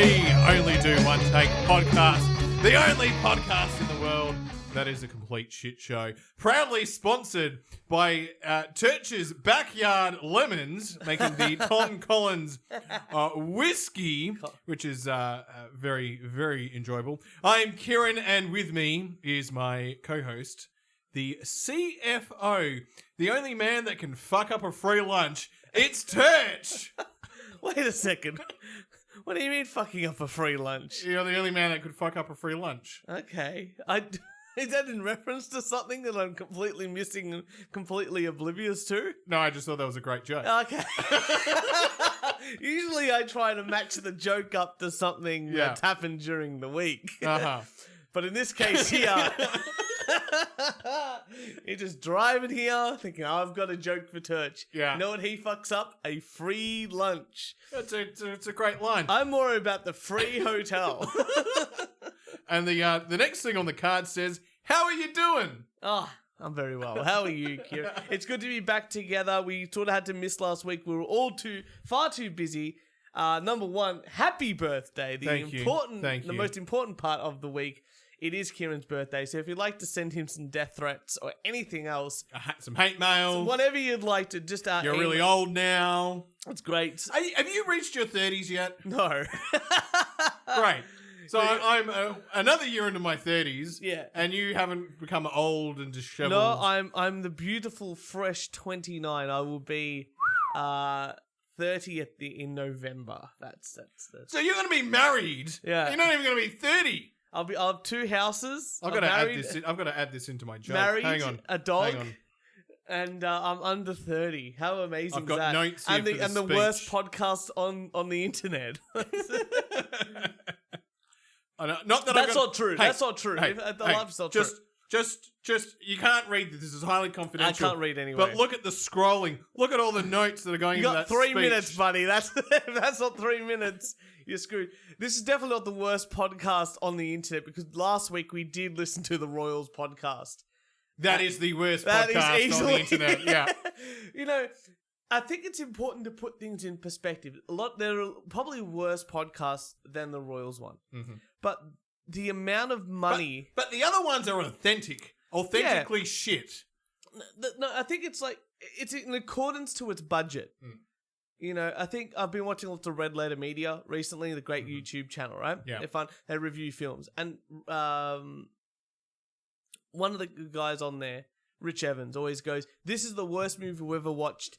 We only do one take podcast, the only podcast in the world that is a complete shit show. Proudly sponsored by Turch's Backyard Lemons, making the Tom Collins whiskey, which is very, very enjoyable. I'm Kieran, and with me is my co-host, the CFO, the only man that can fuck up a free lunch. It's Turch. Wait a second. What do you mean fucking up a free lunch? You're the only man that could fuck up a free lunch. Okay. Is that in reference to something that I'm completely missing and completely oblivious to? No, I just thought that was a great joke. Okay. Usually I try to match the joke up to something that's happened during the week. Uh-huh. But in this case here, you're just driving here thinking, I've got a joke for Turch. Yeah. You know what he fucks up? A free lunch. It's a great line. I'm worried about the free hotel. And the next thing on the card says, "How are you doing?" Oh, I'm very well. How are you, Kieran? It's good to be back together. We sort of had to miss last week. We were all far too busy. Number one, happy birthday. Thank you. The most important part of the week. It is Kieran's birthday, so if you'd like to send him some death threats or anything else, Some hate mail. whatever you'd like to, just You're really old now. That's great. Have you reached your 30s yet? No. Great. So I'm another year into my 30s. Yeah. And you haven't become old and disheveled. No, I'm the beautiful, fresh 29. I will be 30 in November. That's. So you're going to be married. Yeah. You're not even going to be 30. I'll have two houses. I've got to add this into my joke. Married, Hang on. a dog, Hang on. and I'm under 30. How amazing I've got is that? notes here for and the the worst speech. podcast on the internet. Not that That's not true. Hey, That's not true. hey, The hey, life's not true. Just, you can't read this. This is highly confidential. I can't read anyway. But look at the scrolling. Look at all the notes that are going You into got that 3 speech. minutes, buddy. That's not 3 minutes. You're screwed. This is definitely not the worst podcast on the internet because last week we did listen to the Royals podcast. That is the worst That podcast is easily, on the internet. Yeah. You know, I think it's important to put things in perspective. There are probably worse podcasts than the Royals one, but the amount of money. But the other ones are authentically shit. No, I think it's like it's in accordance to its budget. You know, I think I've been watching lots of Red Letter Media recently, the great YouTube channel, right? Yeah. They're fun. They review films. And one of the guys on there, Rich Evans, always goes, "This is the worst movie we've ever watched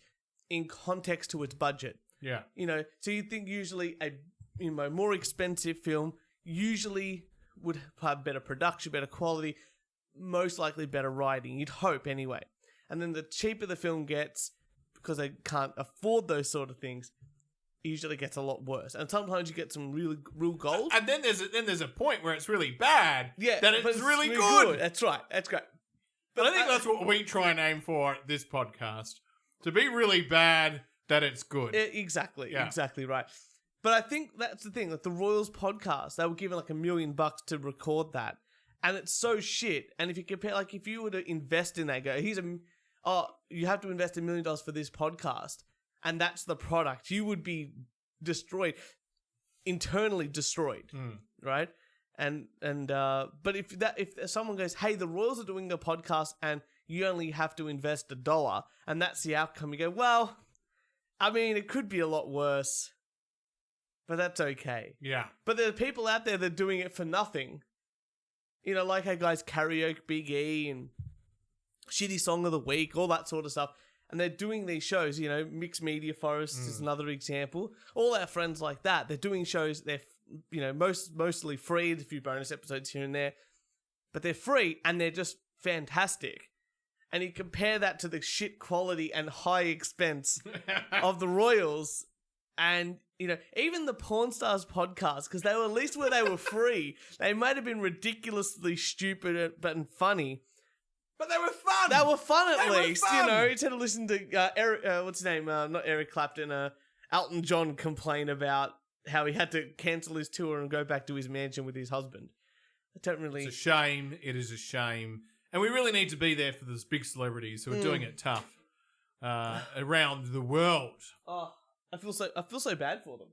in context to its budget." Yeah. You know, so you'd think usually a more expensive film usually would have better production, better quality, most likely better writing. You'd hope anyway. And then the cheaper the film gets, because they can't afford those sort of things, it usually gets a lot worse. And sometimes you get some real gold. And then there's a point where it's really bad. Yeah, that but it's really good. That's right. That's great. But I think that's what we try and aim for at this podcast. To be really bad, that it's good. Exactly. Yeah. Exactly right. But I think that's the thing. Like the Royals podcast, they were given like $1 million to record that. And it's so shit. And if you compare, like if you were to invest in that, you have to invest $1 million for this podcast, and that's the product, you would be internally destroyed, right? But if someone goes, "Hey, the Royals are doing a podcast, and you only have to invest $1, and that's the outcome," you go, "Well, I mean, it could be a lot worse, but that's okay." Yeah. But there are people out there that are doing it for nothing. You know, like our guys Karaoke Big E and Shitty Song of the Week, all that sort of stuff. And they're doing these shows, you know, Mixed Media Forest is another example. All our friends like that, they're doing shows, they're, you know, mostly free, a few bonus episodes here and there. But they're free and they're just fantastic. And you compare that to the shit quality and high expense of the Royals. And, you know, even the Porn Stars podcast, because they were at least where they were free, they might have been ridiculously stupid but funny. But they were fun. They were fun at They were least, fun. you know. Instead of listening to Eric, what's his name? Not Eric Clapton. Elton John complain about how he had to cancel his tour and go back to his mansion with his husband. I don't really. It's a shame. It is a shame, and we really need to be there for those big celebrities who are doing it tough around the world. Oh, I feel so bad for them.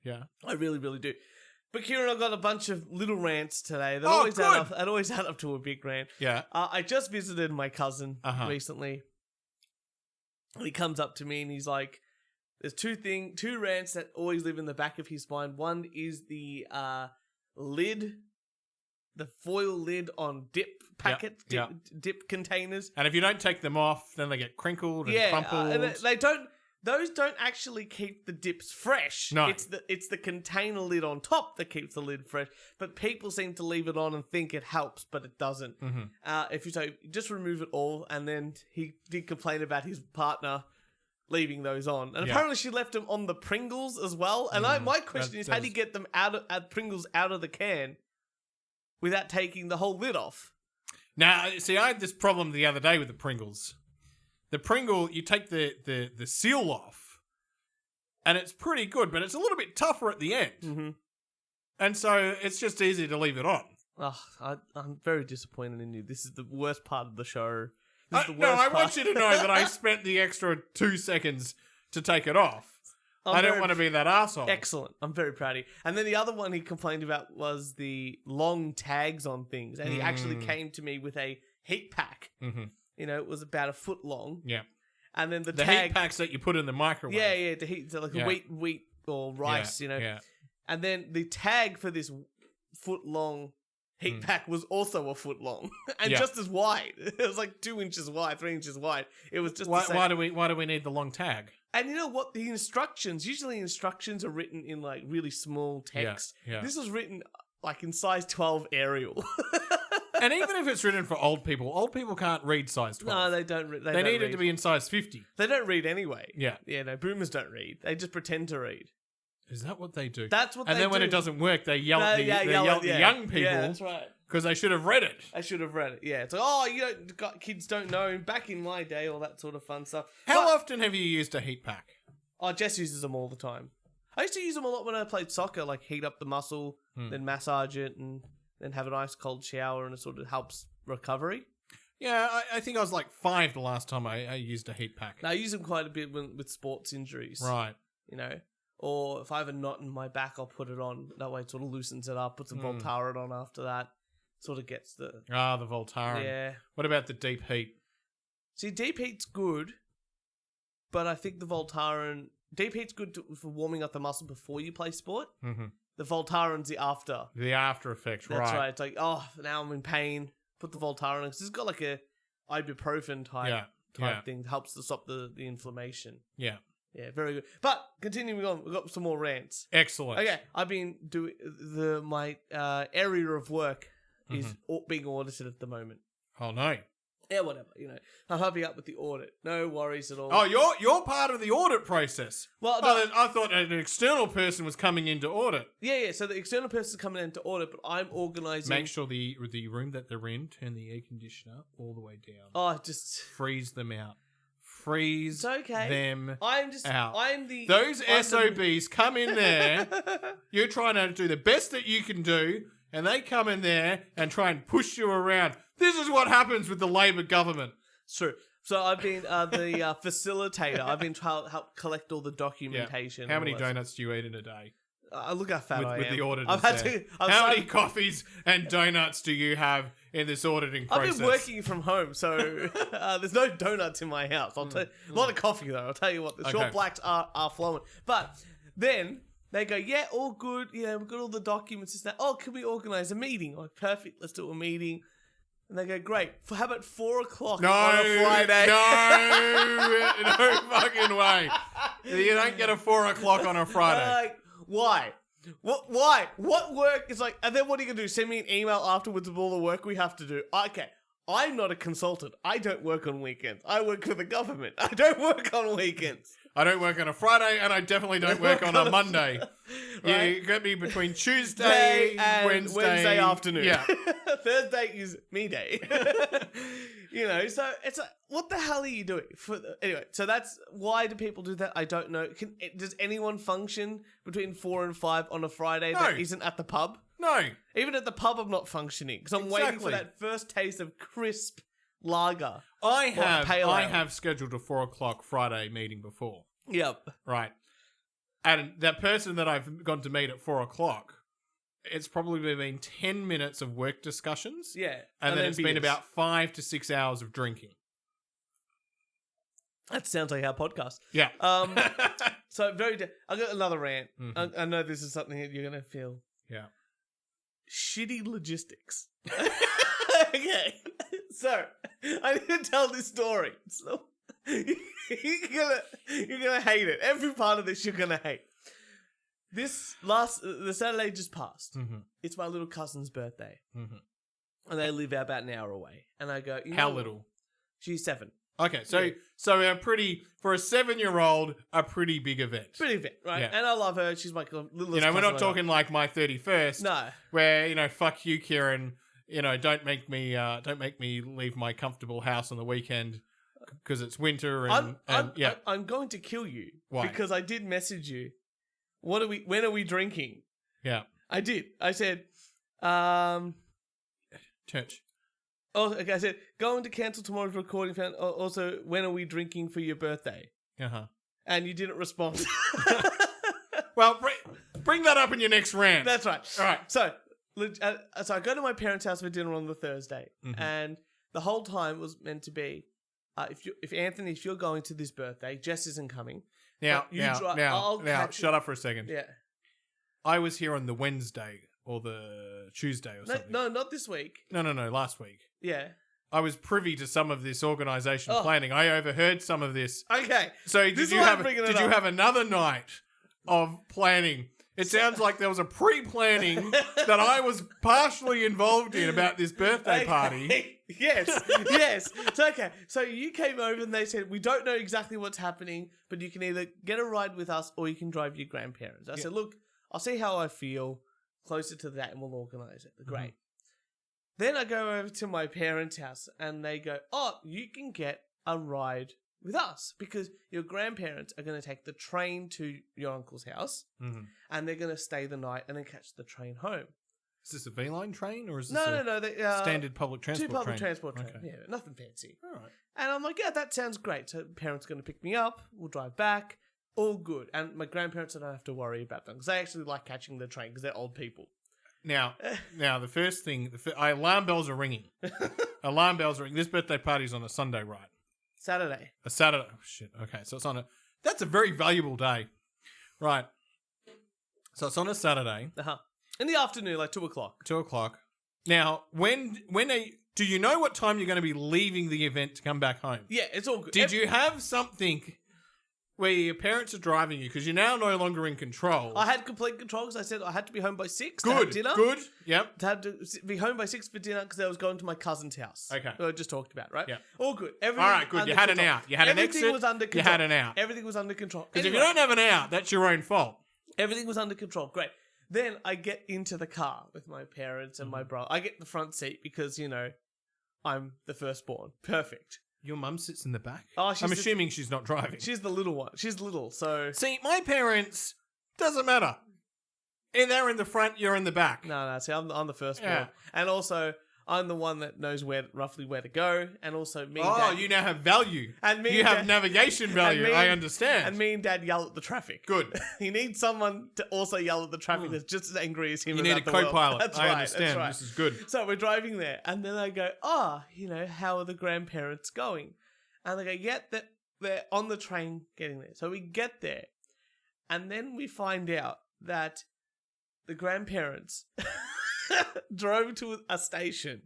Yeah. I really, really do. But Kieran, I've got a bunch of little rants today. That always add up to a big rant. Yeah. I just visited my cousin recently. He comes up to me and he's like, there's two rants that always live in the back of his mind. One is the lid, the foil lid on dip packet, dip containers. And if you don't take them off, then they get crinkled and crumpled. And they don't. Those don't actually keep the dips fresh. No. It's the container lid on top that keeps the lid fresh. But people seem to leave it on and think it helps, but it doesn't. Mm-hmm. If you just remove it all, and then he did complain about his partner leaving those on, and apparently she left them on the Pringles as well. And my question is, how do you get them Pringles out of the can without taking the whole lid off? Now, see, I had this problem the other day with the Pringles. The Pringle, you take the seal off, and it's pretty good, but it's a little bit tougher at the end. Mm-hmm. And so it's just easy to leave it on. Oh, I'm very disappointed in you. This is the worst part of the show. I want you to know that I spent the extra 2 seconds to take it off. I don't want to be that arsehole. Excellent. I'm very proud of you. And then the other one he complained about was the long tags on things. And he actually came to me with a heat pack. Mm-hmm. You know, it was about a foot long. Yeah. And then the heat packs that you put in the microwave. Yeah, to heat, so like a wheat or rice, you know. Yeah. And then the tag for this foot long heat pack was also a foot long and just as wide. It was like 2 inches wide, 3 inches wide. It was just why do we need the long tag? And you know what? The usually instructions are written in like really small text. Yeah. This was written like in size 12 Arial. And even if it's written for old people can't read size 12. No, they don't. They need it to be in size 50. They don't read anyway. Yeah. Yeah, no, boomers don't read. They just pretend to read. Is that what they do? That's what they do. And then when it doesn't work, they yell at the young people. Yeah, that's right. Because they should have read it. I should have read it, yeah. It's like, kids don't know. Back in my day, all that sort of fun stuff. How often have you used a heat pack? Oh, Jess uses them all the time. I used to use them a lot when I played soccer, like heat up the muscle, then massage it, and then have an ice cold shower, and it sort of helps recovery. Yeah, I think I was like 5 the last time I used a heat pack. Now, I use them quite a bit with sports injuries. Right. You know, or if I have a knot in my back, I'll put it on. That way it sort of loosens it up, put some Voltaren on after that. Sort of gets the... the Voltaren. Yeah. What about the deep heat? See, deep heat's good, but I think the Voltaren... Deep heat's good for warming up the muscle before you play sport. Mm-hmm. The Voltaren's the after. The after effect, right. That's right. It's like, now I'm in pain. Put the Voltaren on. Because it's got like a ibuprofen type thing. Helps to stop the inflammation. Yeah. Yeah, very good. But continuing on, we've got some more rants. Excellent. Okay, I've been doing... My area of work is being audited at the moment. Oh, no. Yeah, whatever, you know. I'm helping out with the audit. No worries at all. Oh, you're part of the audit process. Well, no, I thought an external person was coming in to audit. Yeah. So the external person is coming in to audit, but I'm organising. Make sure the room that they're in, turn the air conditioner all the way down. Oh, just freeze them out. Freeze them out. Those SOBs come in there. You're trying to do the best that you can do, and they come in there and try and push you around. This is what happens with the Labor government. It's true. So I've been the facilitator. I've been trying to help collect all the documentation. Yeah. How many donuts do you eat in a day? Look how fat I am. With the auditors How many coffees and donuts do you have in this auditing process? I've been working from home, so there's no donuts in my house. I'll tell you, a lot of coffee, though. I'll tell you what, the short blacks are flowing. But then... They go, yeah, all good. Yeah, we've got all the documents. This, that. Oh, can we organise a meeting? Like, perfect. Let's do a meeting. And they go, great. How about 4 o'clock on a Friday? No fucking way. You don't get a 4 o'clock on a Friday. Like, why? Why? What work is like? And then what are you gonna do? Send me an email afterwards with all the work we have to do? Okay. I'm not a consultant. I don't work on weekends. I work for the government. I don't work on weekends. I don't work on a Friday, and I definitely don't work on a Monday. Right? You get me between Tuesday and Wednesday afternoon. Yeah. Thursday is me day. You know, so it's like, what the hell are you doing? Anyway, so that's why do people do that? I don't know. Does anyone function between 4 and 5 on a Friday that isn't at the pub? No. Even at the pub, I'm not functioning because I'm waiting for that first taste of crisp lager. I have scheduled a 4 o'clock Friday meeting before. Yep. Right. And that person that I've gone to meet at 4:00, it's probably been 10 minutes of work discussions. Yeah. And then it's been beers. about 5 to 6 hours of drinking. That sounds like our podcast. Yeah. So I got another rant. Mhm. I know this is something that you're gonna feel. Yeah. Shitty logistics. Okay. So I need to tell this story. So you're gonna hate it. Every part of this you're gonna hate. The Saturday just passed. Mm-hmm. It's my little cousin's birthday. Mm-hmm. And they live about an hour away. And I go, How little? She's 7. Okay, so Yeah. so for a 7-year-old, a pretty big event. Pretty fit, right? Yeah. And I love her. She's my little We're not talking like my 31st. No. Where, fuck you, Kieran. Don't make me leave my comfortable house on the weekend because it's winter and I'm going to kill you. Why? Because I did message you. When are we drinking? Yeah. I did. I said, Church. oh, okay, I said, going to cancel tomorrow's recording. Also, when are we drinking for your birthday? Uh-huh. And you didn't respond. Well, bring that up in your next rant. That's right. All right. So I go to my parents' house for dinner on the Thursday, and the whole time was meant to be, if Anthony, if you're going to this birthday, Jess isn't coming. Now, I'll catch shut up for a second. Yeah. I was here on the Wednesday or the Tuesday or something. No, not this week. No, last week. Yeah. I was privy to some of this organisation planning. I overheard some of this. Okay. So This did is you why I'm have bringing it did you up. have another night of planning? It sounds like there was a pre-planning that I was partially involved in about this birthday party. Yes. So, okay. So you came over and they said, we don't know exactly what's happening, but you can either get a ride with us or you can drive your grandparents. I said, look, I'll see how I feel closer to that and we'll organise it. Great. Then I go over to my parents' house and they go, oh, you can get a ride with us because your grandparents are going to take the train to your uncle's house and they're going to stay the night and then catch the train home. Is this a V-line train or is this No. standard public transport Two public train? transport train. Okay. Yeah, nothing fancy. All right. And I'm like, yeah, that sounds great. So parents are going to pick me up. We'll drive back. All good. And my grandparents, I don't have to worry about them because they actually like catching the train because they're old people. Now, the first thing, alarm bells are ringing. Alarm bells are ringing. This birthday party's on a Sunday, right? Saturday. A Saturday. Oh, shit. Okay, so it's on that's a very valuable day. Right. So it's on a Saturday. In the afternoon, like 2:00. 2:00. Now, do you know what time you're going to be leaving the event to come back home? Yeah, it's all good. Did you have something where your parents are driving you because you're now no longer in control? I had complete control because I said I had to be home by 6 to Good. have dinner. Good. Yep. I had to be home by 6 for dinner because I was going to my cousin's house. Okay. Who I just talked about, right? Yeah. All good. All right, good. You had an out. You had an exit. Everything was under control. You had an out. Everything was under control. Because if you don't have an out, that's your own fault. Everything was under control. Great. Then I get into the car with my parents and my brother. I get the front seat because, I'm the firstborn. Perfect. Your mum sits in the back? Oh, I'm assuming she's not driving. She's the little one. She's little, so... See, my parents, doesn't matter. They're in the front, you're in the back. No, see, I'm the firstborn. Yeah. And also, I'm the one that knows roughly where to go. And also, me and Oh, Dad... you now have value. And me you and have Dad- navigation value, I understand. And me and Dad yell at the traffic. Good. He needs someone to also yell at the traffic that's just as angry as him. You need a about the world. co-pilot. That's I right, understand. that's right. This is good. So we're driving there, and then I go, how are the grandparents going? And they go, yeah, they're on the train getting there. So we get there, and then we find out that the grandparents drove to a station,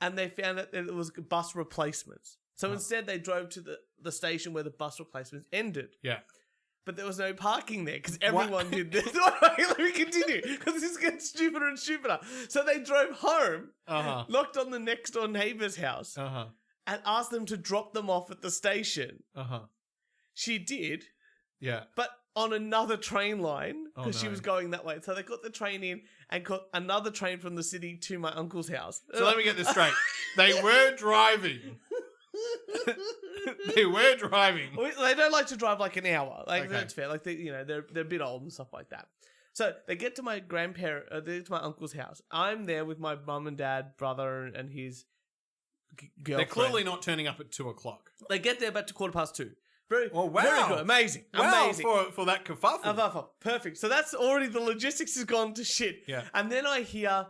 and they found out that it was bus replacements. So instead, they drove to the station where the bus replacements ended. Yeah. But there was no parking there because everyone did this. Let me continue because this gets stupider and stupider. So they drove home, knocked on the next door neighbor's house, and asked them to drop them off at the station. She did. Yeah. But on another train line Oh, because she no. was going that way. So they got the train in and got another train from the city to my uncle's house. So let me get this straight. They were driving. They were driving. They don't like to drive like an hour. Like Okay. that's fair. Like they're a bit old and stuff like that. So they get to my they get to my uncle's house. I'm there with my mum and dad, brother, and his girlfriend. They're clearly not turning up at 2:00. They get there about 2:15. Very, Oh, wow. very good. Amazing. Wow, Amazing. for that kerfuffle. Perfect. So that's already the logistics has gone to shit. Yeah. And then I hear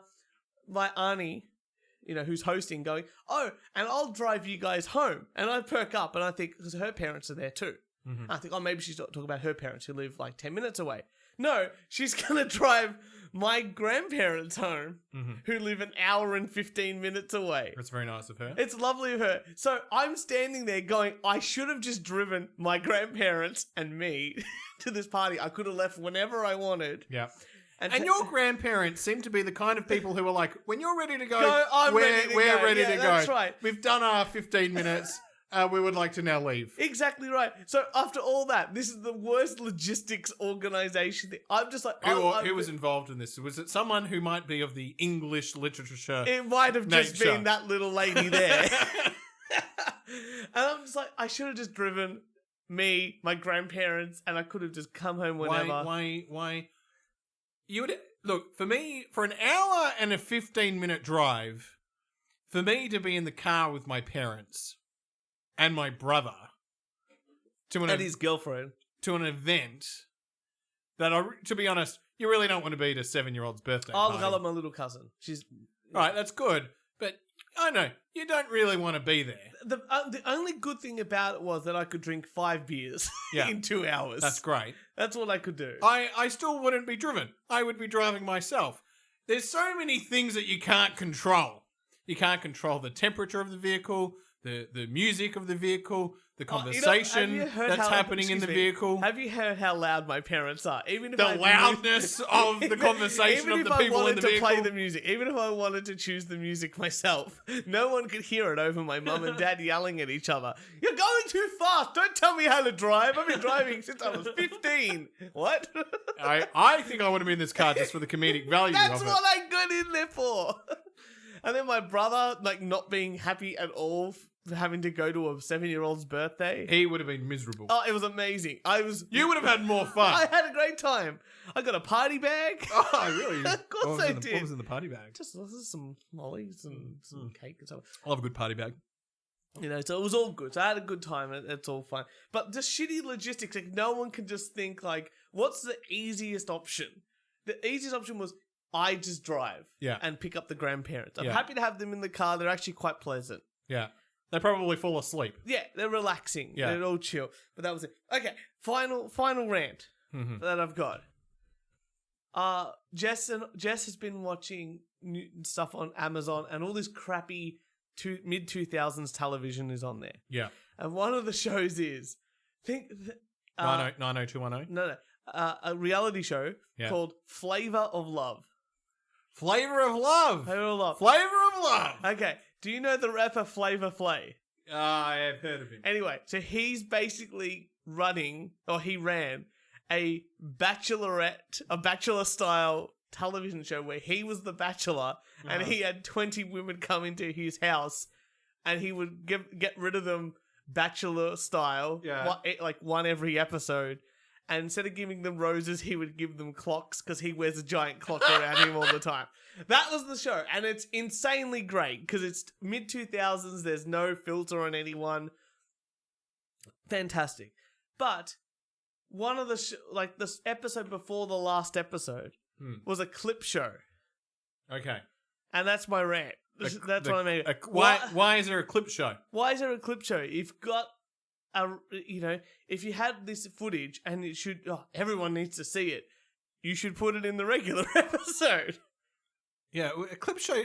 my auntie, who's hosting, going, "Oh, and I'll drive you guys home." And I perk up and I think, because her parents are there too. Mm-hmm. I think, oh, maybe she's talking about her parents who live like 10 minutes away. No, she's going to drive my grandparents home who live an hour and 15 minutes away. That's very nice of her. It's lovely of her. So I'm standing there going, I should have just driven my grandparents and me to this party. I could have left whenever I wanted. Yeah. And your grandparents seem to be the kind of people who are like, when you're ready to go, we're ready to go. That's right. We've done our 15 minutes. We would like to now leave. Exactly right. So after all that, this is the worst logistics organization thing. I'm just like... Who was involved in this? Was it someone who might be of the English literature? It might have just nature? been that little lady there. And I'm just like, I should have just driven me, my grandparents, and I could have just come home whenever. Why? You would... Look, for me, for an hour and a 15-minute drive, for me to be in the car with my parents... and my brother and his girlfriend to an event that, to be honest, you really don't want to be at a 7-year-old's birthday Oh, party. look, I love my little cousin. She's... Right, that's good. But I know, you don't really want to be there. The only good thing about it was that I could drink 5 beers in 2 hours. That's great. That's what I could do. I still wouldn't be driven. I would be driving myself. There's so many things that you can't control. You can't control the temperature of the vehicle, the music of the vehicle, the conversation that's happening in the vehicle. Have you heard how loud my parents are? Even if the loudness of the conversation of the people in the vehicle. Even if I wanted to play the music, even if I wanted to choose the music myself, no one could hear it over my mum and dad yelling at each other. You're going too fast. Don't tell me how to drive. I've been driving since I was 15. What? I think I want to be in this car just for the comedic value of it. That's what I got in there for. And then my brother, not being happy at all for having to go to a 7-year-old's birthday. He would have been miserable. Oh, it was amazing. You would have had more fun. I had a great time. I got a party bag. Oh, really? Of course I did. What was in the party bag? Just some lollies and some cake and stuff. I love a good party bag. So it was all good. So I had a good time. It's all fine. But the shitty logistics, no one can just think what's the easiest option? The easiest option was I just drive and pick up the grandparents. I'm happy to have them in the car. They're actually quite pleasant. Yeah. They probably fall asleep. Yeah, they're relaxing. Yeah. They're all chill. But that was it. Okay, final rant that I've got. Jess has been watching new stuff on Amazon, and all this crappy mid-2000s television is on there. Yeah. And one of the shows is 90210? No. A reality show called Flavor of Love. Flavor of Love. Flavor of Love. Flavor of Love. Okay. Do you know the rapper Flavor Flav? I have heard of him. Anyway, so he's basically he ran a bachelor-style television show where he was the bachelor and he had 20 women come into his house and he would get rid of them bachelor style, one every episode. And instead of giving them roses, he would give them clocks because he wears a giant clock around him all the time. That was the show. And it's insanely great because it's mid-2000s. There's no filter on anyone. Fantastic. But one of the, this episode before the last episode was a clip show. Okay. And that's my rant. That's what I mean. Why is there a clip show? Why is there a clip show? You've got... if you had this footage and it should, everyone needs to see it, you should put it in the regular episode. Yeah, a clip show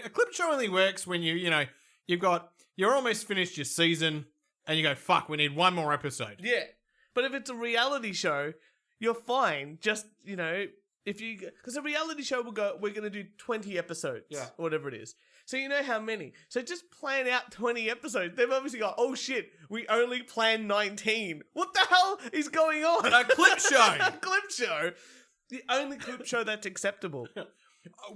only works when you're almost finished your season and you go, fuck, we need one more episode. Yeah. But if it's a reality show, you're fine. Just, because a reality show will go, we're going to do 20 episodes. Yeah. Or whatever it is. So you know how many. So just plan out 20 episodes. They've obviously got, oh shit, we only planned 19. What the hell is going on? A clip show. A clip show. The only clip show that's acceptable.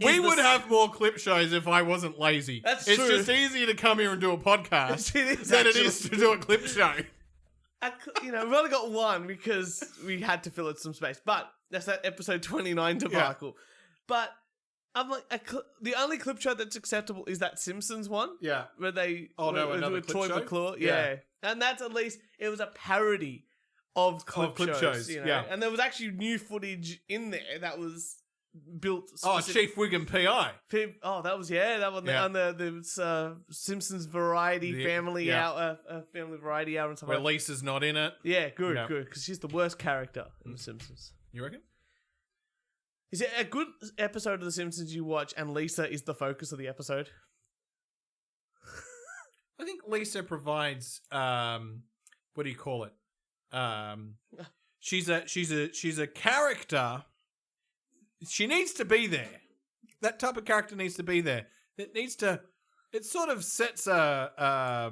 We would have more clip shows if I wasn't lazy. That's true. It's just easier to come here and do a podcast than it is to do a clip show. We've only got one because we had to fill it some space. But that's that episode 29 debacle. Yeah. But I'm like, the only clip show that's acceptable is that Simpsons one. Yeah. Where they... another with clip Troy show? McClure. Yeah. And that's at least... It was a parody of clip, clip shows, you know? yeah. And there was actually new footage in there that was built. Chief Wiggum PI. That was that one Yeah. on the Simpsons Variety Family Hour, Family Variety Hour, and stuff Where like that. Lisa's not in it. Yeah, good, Yeah. good, because she's the worst character in The Simpsons. You reckon? Is it a good episode of The Simpsons you watch and Lisa is the focus of the episode? I think Lisa provides what do you call it? She's a character. She needs to be there. That type of character needs to be there. It sort of sets a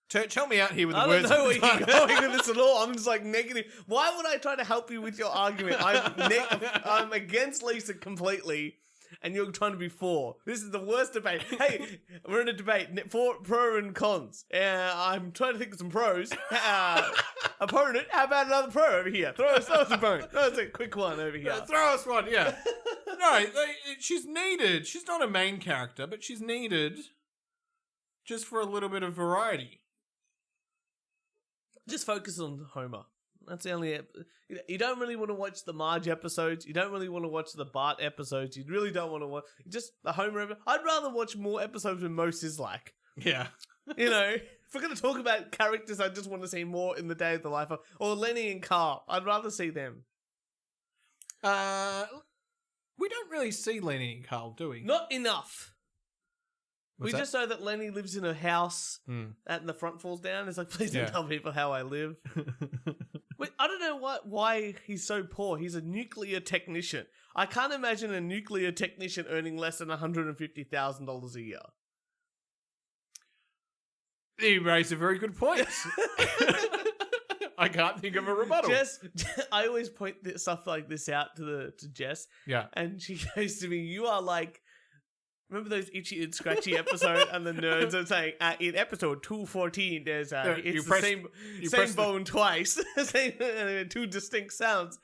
Turch, help me out here with the I words. don't know where you're going with this at all. I'm just like negative. Why would I try to help you with your argument? I'm against Lisa completely, and you're trying to be for. This is the worst debate. Hey, we're in a debate. Pro and cons. I'm trying to think of some pros. Opponent, how about another pro over here? Throw us a bone. Throw us a quick one over here. Throw us one, yeah. No, she's needed. She's not a main character, but she's needed just for a little bit of variety. Just focus on Homer. That's the only... You don't really want to watch the Marge episodes. You don't really want to watch the Bart episodes. You really don't want to watch... Just the Homer episode. I'd rather watch more episodes with Mo Sizlak. Yeah. You know, if we're going to talk about characters I just want to see more in the day of the life of... Or Lenny and Carl. I'd rather see them. We don't really see Lenny and Carl, do we? Not enough. What's we that? just know that Lenny lives in a house Mm. and the front falls down. It's like, please don't Yeah. tell people how I live. Wait, I don't know why he's so poor. He's a nuclear technician. I can't imagine a nuclear technician earning less than $150,000 a year. You raised a very good point. I can't think of a rebuttal. I always point stuff like this out to Jess, Yeah. and she goes to me, "You are like." Remember those Itchy and Scratchy episode, and the nerds are saying, in episode 214, there's it's the same bone twice, two distinct sounds.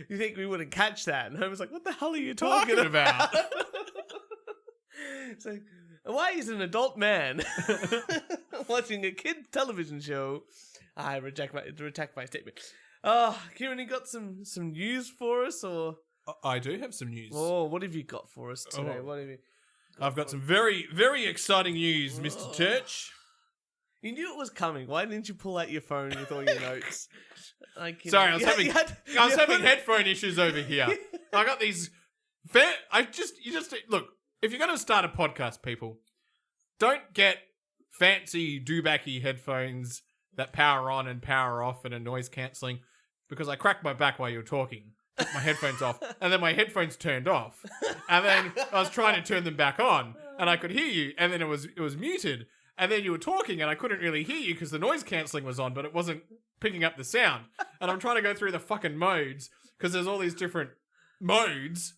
You think we wouldn't catch that? And I was like, what the hell are you talking about? It's like, why is an adult man watching a kid television show? I retract my statement. Kieran, you got some news for us, or? I do have some news. Oh, what have you got for us today? Oh. What have you? I've got some very, very exciting news, Mr. Turch. You knew it was coming. Why didn't you pull out your phone with all your notes? Sorry, I was having headphone issues over here. I got these. Look. If you're going to start a podcast, people, don't get fancy doobacky headphones that power on and power off and are noise cancelling, because I cracked my back while you were talking. Took my headphones off, and then my headphones turned off, and then I was trying to turn them back on, and I could hear you, and then it was muted, and then you were talking, and I couldn't really hear you because the noise cancelling was on, but it wasn't picking up the sound, and I'm trying to go through the fucking modes because there's all these different modes.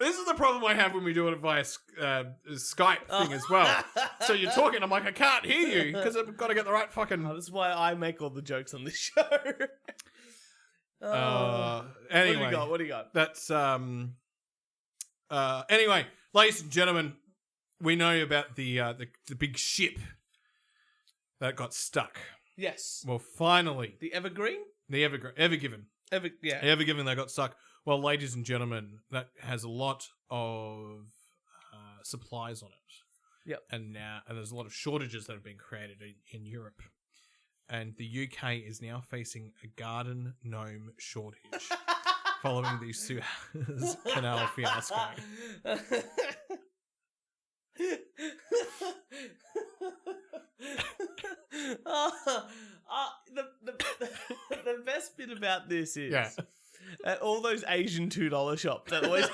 This is the problem I have when we do it via Skype thing as well. So you're talking, I'm like, I can't hear you because I've got to get the right fucking. This is why I make all the jokes on this show. Anyway, what do you got? That's anyway, ladies and gentlemen, we know about the big ship that got stuck. Yes. Well, finally, The Evergreen? the Evergiven. Yeah. Evergiven, they got stuck. Well, ladies and gentlemen, that has a lot of supplies on it. Yep. And there's a lot of shortages that have been created in Europe. And the UK is now facing a garden gnome shortage following the Suez Canal fiasco. The best bit about this is all those Asian $2 shops that always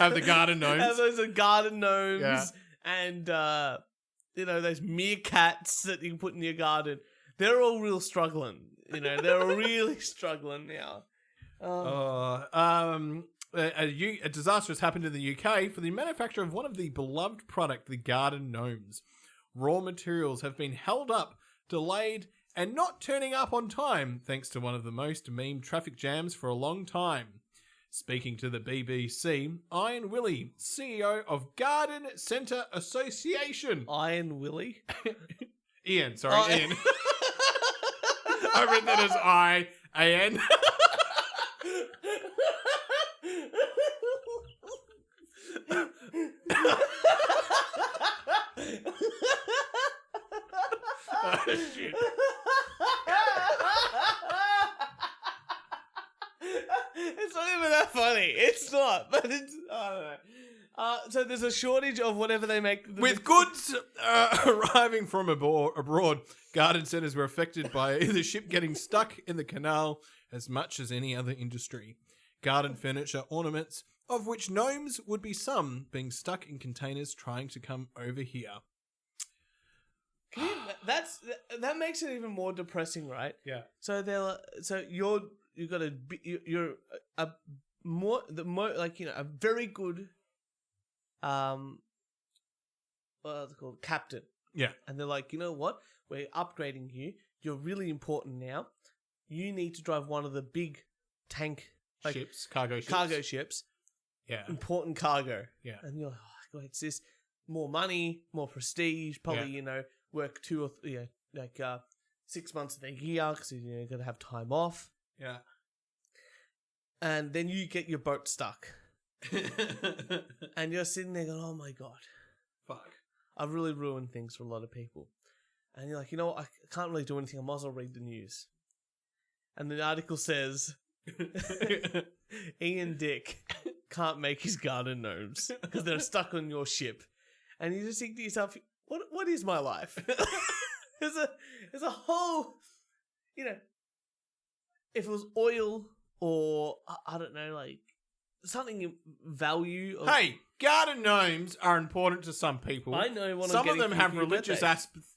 have the garden gnomes. Have those garden gnomes and those meerkats that you can put in your garden. They're all real struggling. They're really struggling now. A disaster has happened in the UK for the manufacture of one of the beloved product, the garden gnomes. Raw materials have been held up, delayed, and not turning up on time, thanks to one of the most memed traffic jams for a long time. Speaking to the BBC, Iron Willie, CEO of Garden Centre Association. Iron Willie? Ian. I read that as I-A-N. Oh, shit. It's not even that funny. It's not, but it's, I don't know. So there's a shortage of whatever they make. With goods arriving from abroad, garden centres were affected by the ship getting stuck in the canal as much as any other industry. Garden furniture, ornaments, of which gnomes would be some, being stuck in containers trying to come over here. That makes it even more depressing, right? Yeah. So you're a very good what's it called, captain. Yeah. And they're like, you know what? We're upgrading you. You're really important now. You need to drive one of the big Ships, cargo ships. Yeah. Important cargo. Yeah. And you're like, oh, God, it's this more money, more prestige, probably, work 2 or 6 months of the year because you're going to have time off. Yeah. And then you get your boat stuck. And you're sitting there going, oh my God. Fuck. I've really ruined things for a lot of people. And you're like, you know what? I can't really do anything. I might as well read the news. And the article says, Ian Dick can't make his garden gnomes because they're stuck on your ship. And you just think to yourself, what is my life? There's a whole, if it was oil or, I don't know, like, something in value. Hey, garden gnomes are important to some people. I know one. Some of them have religious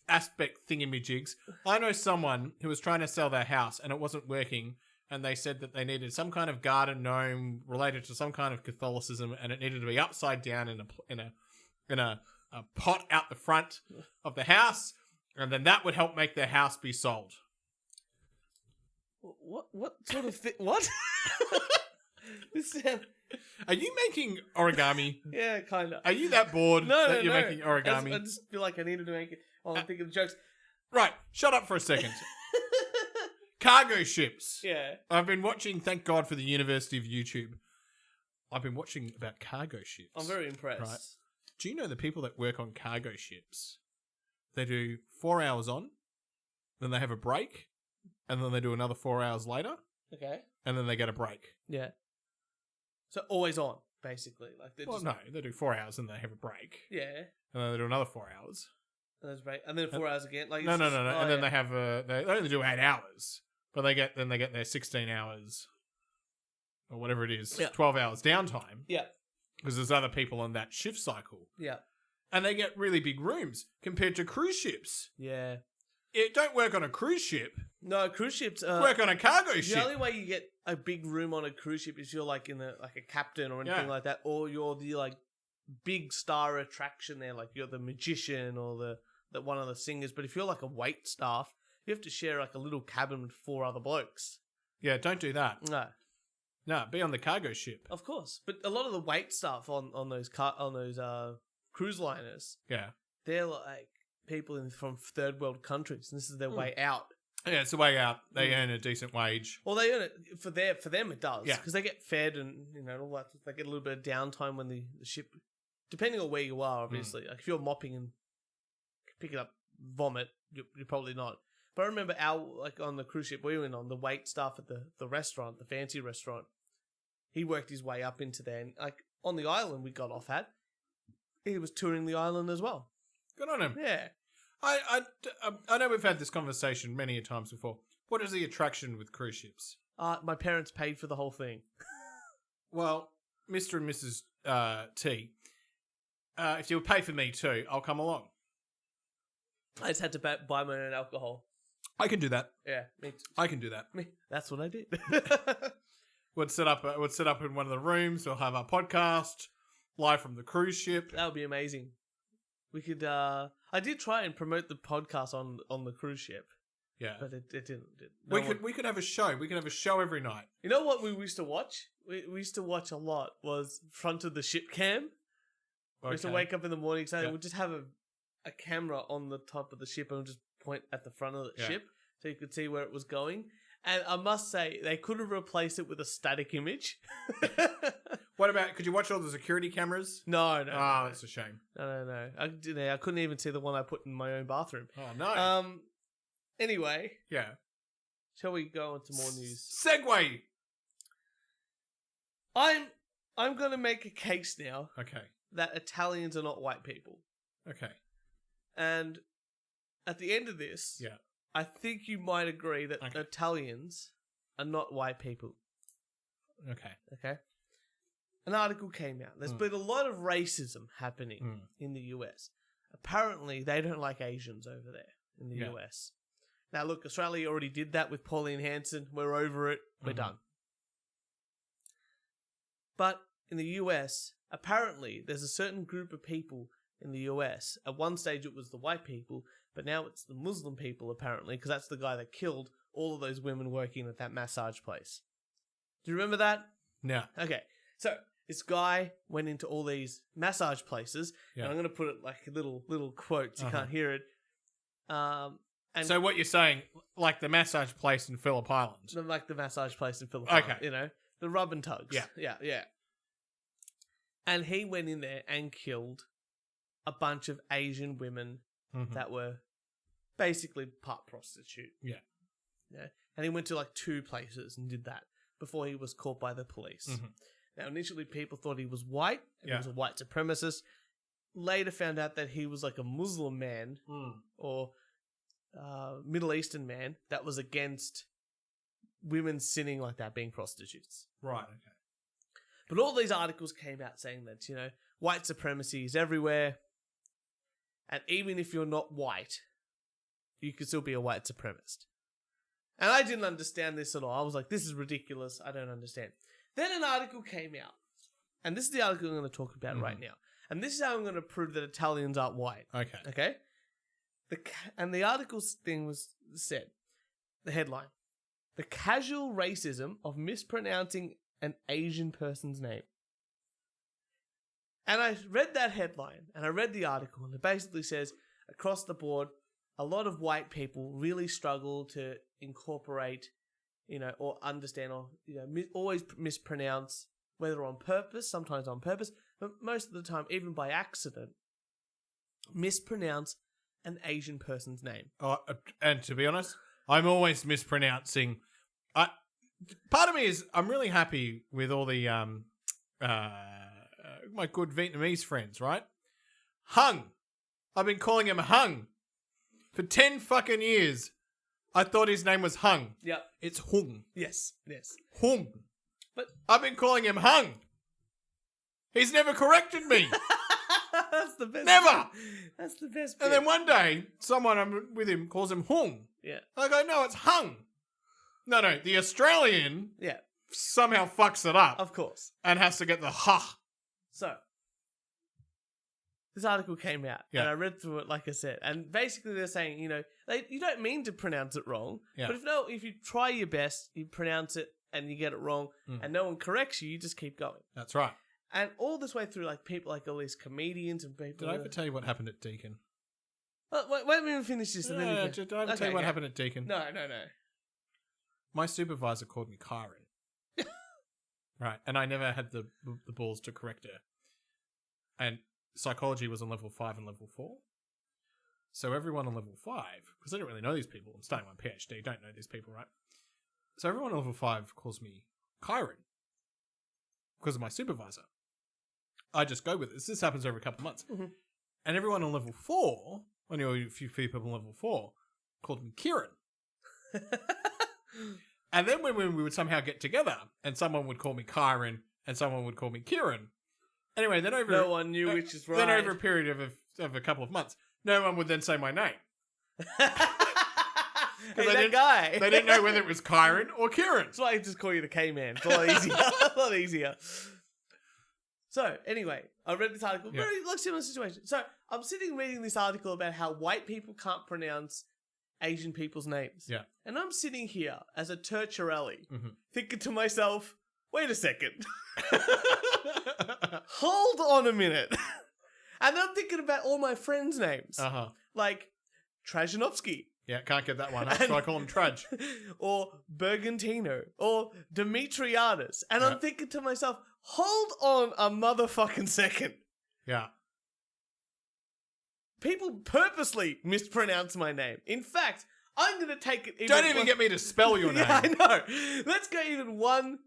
aspect thingamajigs. I know someone who was trying to sell their house and it wasn't working, and they said that they needed some kind of garden gnome related to some kind of Catholicism, and it needed to be upside down in a pot out the front of the house, and then that would help make their house be sold. What sort of thing? What? Are you making origami? Yeah, kind of. Are you that bored that you're making origami? I just feel like I needed to make it while I'm thinking of jokes. Right, shut up for a second. Cargo ships. Yeah. I've been watching, thank God for the University of YouTube. I've been watching about cargo ships. I'm very impressed. Right. Do you know the people that work on cargo ships? They do 4 hours on, then they have a break, and then they do another 4 hours later, Okay. and then they get a break. Yeah. So always on, basically. Like No, they do 4 hours and they have a break. Yeah. And then they do another 4 hours. And there's break, and then 4 hours again. Like No. And then they have they only do 8 hours, but they get their 16 hours or whatever it is, 12 hours downtime. Yeah. Because there's other people on that shift cycle. Yeah. And they get really big rooms compared to cruise ships. Yeah. It don't work on a cruise ship. No, cruise ships Work on a cargo ship. The only way you get a big room on a cruise ship is you're like in a captain or anything like that, or you're the like big star attraction there, like you're the magician or the one of the singers. But if you're like a wait staff, you have to share like a little cabin with 4 other blokes. Yeah, don't do that. No, be on the cargo ship. of course. But a lot of the wait staff on those cruise liners, they're like people from third world countries, and this is their way out. Yeah, it's the way out. They earn a decent wage. Well, they earn it for them. It does, Yeah. because they get fed and all that. They get a little bit of downtime when the ship, depending on where you are. Obviously, like if you're mopping and picking up vomit, you're probably not. But I remember on the cruise ship we went on, the wait staff at the restaurant, the fancy restaurant, he worked his way up into there, and like on the island we got off at, he was touring the island as well. Good on him. Yeah. I know we've had this conversation many a times before. What is the attraction with cruise ships? My parents paid for the whole thing. Well, Mr. and Mrs. T, if you'll pay for me too, I'll come along. I just had to buy my own alcohol. I can do that. Yeah, me too. I can do that. That's what I did. We'd set up in one of the rooms. We'll have our podcast live from the cruise ship. That would be amazing. We could. I did try and promote the podcast on the cruise ship. Yeah, but it didn't. We could have a show. We could have a show every night. You know what we used to watch? We used to watch a lot was Front of the Ship Cam. We used to wake up in the morning, so we'd just have a camera on the top of the ship and we'd just point at the front of the ship. so you could see where it was going. And I must say, they could have replaced it with a static image. What about, could you watch all the security cameras? No. Oh, that's a shame. No. I couldn't even see the one I put in my own bathroom. Oh, no. Anyway. Yeah. Shall we go on to more news? Segway! I'm going to make a case now Okay. that Italians are not white people. Okay. And at the end of this, Yeah. I think you might agree that Okay. Italians are not white people. Okay. Okay? An article came out. There's been a lot of racism happening in the US. Apparently, they don't like Asians over there in the US. Now, look, Australia already did that with Pauline Hanson. We're over it. We're done. But in the US, apparently, there's a certain group of people in the US. At one stage, it was the white people, but now it's the Muslim people, apparently, because that's the guy that killed all of those women working at that massage place. Do you remember that? No. Okay, so this guy went into all these massage places, and I'm going to put it like little quotes. You can't hear it. And So what you're saying, like the massage place in Phillip Island? like the massage place in Phillip Okay. Island, you know, the rub and tugs. Yeah. And he went in there and killed a bunch of Asian women that were basically part prostitute. Yeah. And he went to like 2 places and did that before he was caught by the police. Now, initially, people thought he was white. And he was a white supremacist. Later found out that he was like a Muslim man or Middle Eastern man that was against women sinning like that, being prostitutes. Right, okay. But all these articles came out saying that, you know, white supremacy is everywhere. And even if you're not white, you could still be a white supremacist. And I didn't understand this at all. I was like, this is ridiculous. I don't understand. Then an article came out. And this is the article I'm going to talk about right now. And this is how I'm going to prove that Italians aren't white. Okay? And the article's thing was said, the headline, the casual racism of mispronouncing an Asian person's name. And I read that headline, and I read the article, and it basically says, across the board, a lot of white people really struggle to incorporate, you know, or understand, or, you know, always mispronounce, whether on purpose, sometimes on purpose, but most of the time, even by accident, mispronounce an Asian person's name. And to be honest, I'm always mispronouncing. Part of me is I'm really happy with all the my good Vietnamese friends, right? Hung. I've been calling him Hung for 10 fucking years. I thought his name was Hung. Yeah. It's Hung. Yes. Hung. But I've been calling him Hung. He's never corrected me. That's the best. Never. That's the best bit. And then one day, someone I'm with him calls him Hung. Yeah. I go, no, it's Hung. No, the Australian somehow fucks it up. Of course. And has to get the ha. So, this article came out, and I read through it, like I said, and basically they're saying, you know, you don't mean to pronounce it wrong, but if you try your best, you pronounce it, and you get it wrong, and no one corrects you, you just keep going. That's right. And all this way through, like, people, like all these comedians and people... Did I ever tell you what happened at Deakin? Well, wait, let me finish this, and then you Did I ever tell you what happened at Deakin? No. My supervisor called me Kyron. Right, and I never had the balls to correct her. And psychology was on level 5 and level 4. So everyone on level 5, because I don't really know these people, I'm starting my PhD, don't know these people, right? So everyone on level 5 calls me Kyron because of my supervisor. I just go with it. This happens every couple of months. And everyone on level 4, I knew a few people on level 4, called me Kieran. And then when we would somehow get together and someone would call me Kyron and someone would call me Kieran. Anyway, then over... No one knew which is right. Then over a period of a couple of months, no one would then say my name. Hey, that guy. They didn't know whether it was Kyron or Kieran. That's why I just call you the K-Man. It's a lot easier. A lot easier. So, anyway, I read this article. Very like similar situation. So, I'm sitting reading this article about how white people can't pronounce Asian people's names. Yeah. And I'm sitting here as a Turcherelli, thinking to myself, wait a second. Hold on a minute. And I'm thinking about all my friends' names. Like Trajanovsky. Yeah, can't get that one. That's why I call him Trudge. Or Bergantino. Or Demetriadis. And I'm thinking to myself, hold on a motherfucking second. Yeah. People purposely mispronounce my name. In fact, I'm going to take it Don't even get me to spell your name. Yeah, I know. Let's go even one